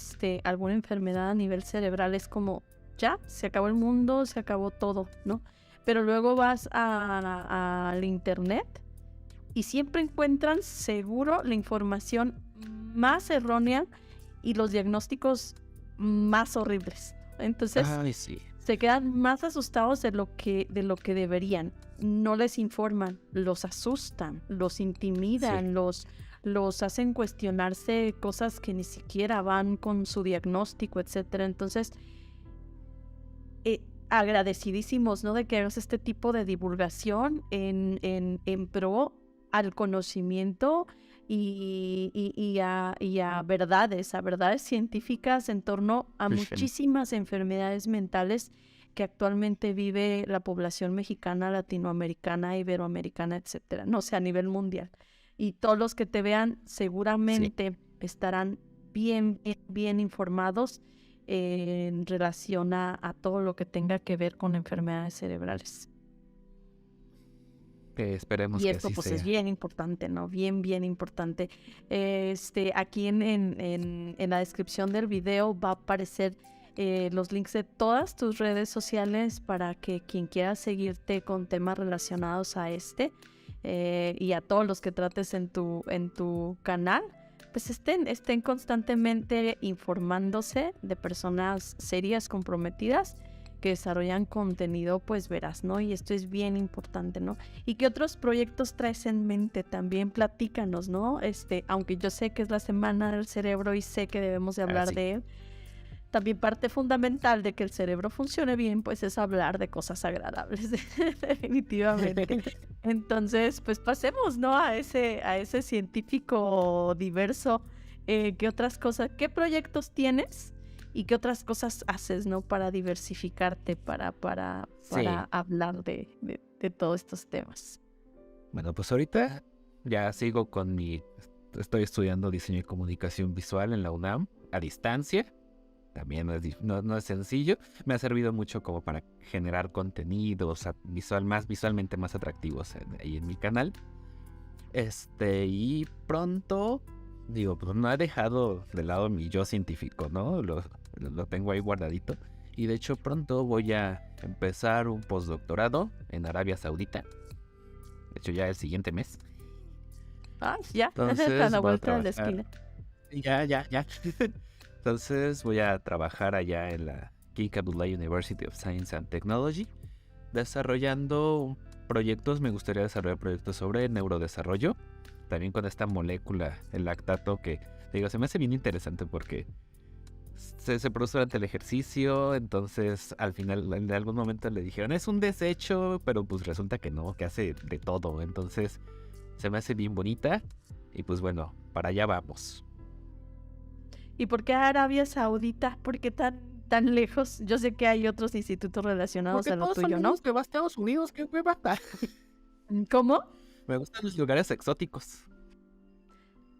alguna enfermedad a nivel cerebral, es como, ya, se acabó el mundo, se acabó todo, ¿no? Pero luego vas al internet y siempre encuentran seguro la información más errónea y los diagnósticos más horribles. Entonces, sí. Se quedan más asustados de lo que deberían. No les informan, los asustan, los intimidan, los hacen cuestionarse cosas que ni siquiera van con su diagnóstico, etcétera. Entonces, agradecidísimos, ¿no? De que hagas este tipo de divulgación en pro al conocimiento y a verdades científicas en torno a muchísimas enfermedades mentales que actualmente vive la población mexicana, latinoamericana, iberoamericana, etcétera, no sé, a nivel mundial. Y todos los que te vean seguramente estarán bien informados en relación a todo lo que tenga que ver con enfermedades cerebrales. Esperemos y esto que así pues sea. Es bien importante, ¿no? Bien importante. Aquí en la descripción del video va a aparecer los links de todas tus redes sociales para que quien quiera seguirte con temas relacionados a y a todos los que trates en tu canal, pues estén constantemente informándose de personas serias, comprometidas, que desarrollan contenido pues veraz, ¿no? Y esto es bien importante, ¿no? ¿Y qué otros proyectos traes en mente? También platícanos, ¿no? Aunque yo sé que es la Semana del Cerebro y sé que debemos de hablar de él, también parte fundamental de que el cerebro funcione bien, pues es hablar de cosas agradables, definitivamente. Entonces, pues pasemos, ¿no? A ese científico diverso. ¿Qué otras cosas, qué proyectos tienes? ¿Y qué otras cosas haces, ¿no? Para diversificarte, para hablar de todos estos temas. Bueno, pues ahorita ya sigo estoy estudiando diseño y comunicación visual en la UNAM, a distancia. También no es sencillo. Me ha servido mucho como para generar contenidos visualmente más atractivos ahí en mi canal. Y pronto, pues no he dejado de lado mi yo científico, ¿no? Lo tengo ahí guardadito. Y de hecho pronto voy a empezar un postdoctorado en Arabia Saudita. De hecho ya el siguiente mes. Ya. Entonces, a la vuelta de la esquina. Ya. Entonces voy a trabajar allá en la King Abdullah University of Science and Technology, desarrollando proyectos. Me gustaría desarrollar proyectos sobre neurodesarrollo, también con esta molécula, el lactato, que se me hace bien interesante porque se produce durante el ejercicio. Entonces al final, en algún momento le dijeron, es un desecho, pero pues resulta que no, que hace de todo. Entonces se me hace bien bonita y pues bueno, para allá vamos. ¿Y por qué Arabia Saudita? ¿Por qué tan lejos? Yo sé que hay otros institutos relacionados a lo tuyo, ¿no? Que va a Estados Unidos, ¿qué me mata? ¿Cómo? Me gustan los lugares exóticos.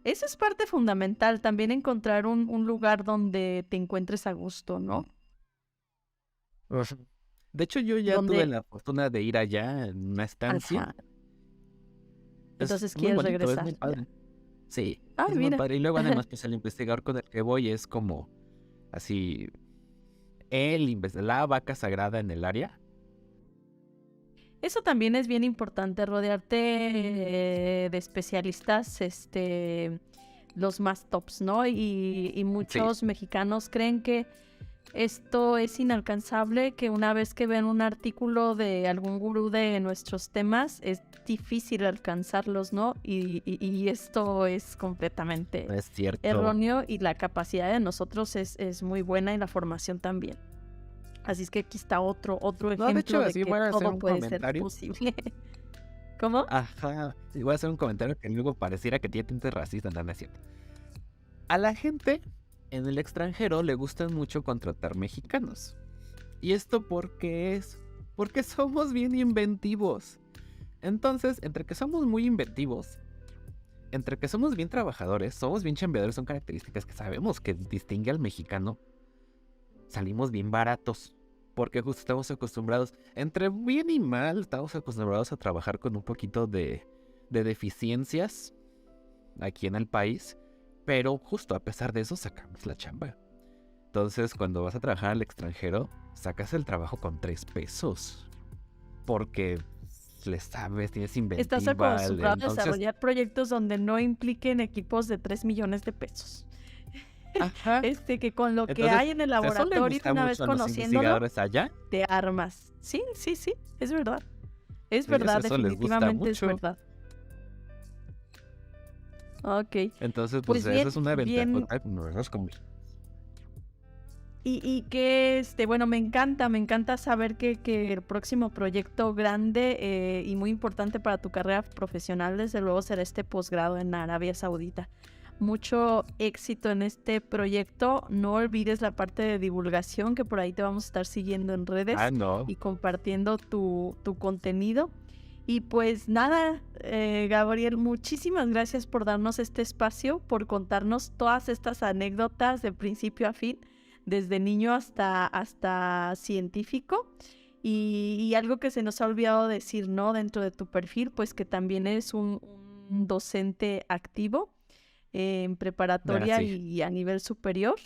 Eso es parte fundamental, también encontrar un lugar donde te encuentres a gusto, ¿no? De hecho, yo ya tuve la fortuna de ir allá en una estancia. Ajá. Entonces quieres regresar. Es muy padre. Sí, es muy padre. Y luego además pues el investigador con el que voy es como así, la vaca sagrada en el área. Eso también es bien importante, rodearte de especialistas, los más tops, ¿no? Y muchos mexicanos creen que esto es inalcanzable, que una vez que ven un artículo de algún gurú de nuestros temas, es difícil alcanzarlos, ¿no? Y esto es completamente No es cierto. erróneo y la capacidad de nosotros es muy buena y la formación también. Así es que aquí está otro ejemplo de hecho, de así que voy a hacer todo un puede ser comentario. posible. ¿Cómo? Ajá. Y voy a hacer un comentario que luego pareciera que tiene tintes racistas, no es cierto. A la gente en el extranjero le gustan mucho contratar mexicanos. ¿Y esto por qué es? Porque somos bien inventivos. Entonces, entre que somos muy inventivos, entre que somos bien trabajadores, somos bien chambeadores, son características que sabemos que distingue al mexicano. Salimos bien baratos. Porque justo estamos acostumbrados, entre bien y mal, estamos acostumbrados a trabajar con un poquito de deficiencias aquí en el país. Pero justo a pesar de eso sacamos la chamba. Entonces cuando vas a trabajar al extranjero, sacas el trabajo con 3 pesos. Porque le sabes, tienes Estás inventiva. acostumbrado a Entonces, desarrollar proyectos donde no impliquen equipos de 3 millones de pesos. ajá. Que con lo que Entonces, hay en el eso le laboratorio, gusta una vez mucho a los conociéndolo, investigadores allá. te armas. Sí, es verdad. Es Sí, verdad, eso les gusta definitivamente es mucho. verdad. Ok, Entonces, pues esa bien, es una bien. ventaja. No, eso es como... Y que, bueno, me encanta saber que el próximo proyecto grande y muy importante para tu carrera profesional, desde luego, será este posgrado en Arabia Saudita. Mucho éxito en este proyecto. No olvides la parte de divulgación, que por ahí te vamos a estar siguiendo en redes y compartiendo tu contenido. Y pues nada, Gabriel, muchísimas gracias por darnos este espacio, por contarnos todas estas anécdotas de principio a fin, desde niño hasta científico. Y algo que se nos ha olvidado decir, ¿no? Dentro de tu perfil, pues que también eres un docente activo en preparatoria y a nivel superior,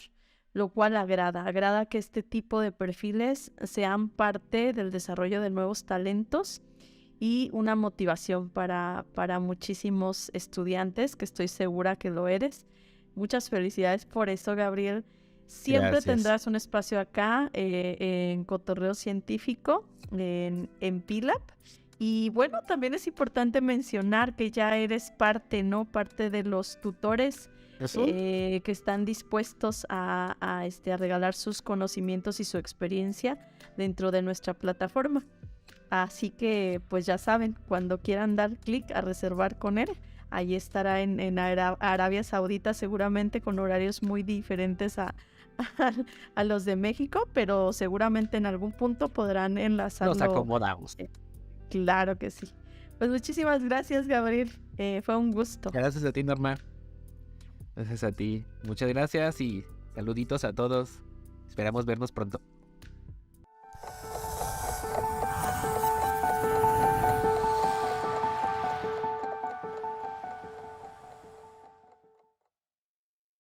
lo cual agrada que este tipo de perfiles sean parte del desarrollo de nuevos talentos y una motivación para muchísimos estudiantes, que estoy segura que lo eres. Muchas felicidades por eso, Gabriel. Siempre tendrás un espacio acá en Cotorreo Científico, en PILAB. Y bueno, también es importante mencionar que ya eres parte de los tutores que están dispuestos a regalar sus conocimientos y su experiencia dentro de nuestra plataforma. Así que, pues ya saben, cuando quieran dar clic a reservar con él, ahí estará en Arabia Saudita, seguramente con horarios muy diferentes a los de México, pero seguramente en algún punto podrán enlazarlo. Nos acomodamos. Claro que sí. Pues muchísimas gracias, Gabriel. Fue un gusto. Gracias a ti, Norma. Gracias a ti. Muchas gracias y saluditos a todos. Esperamos vernos pronto.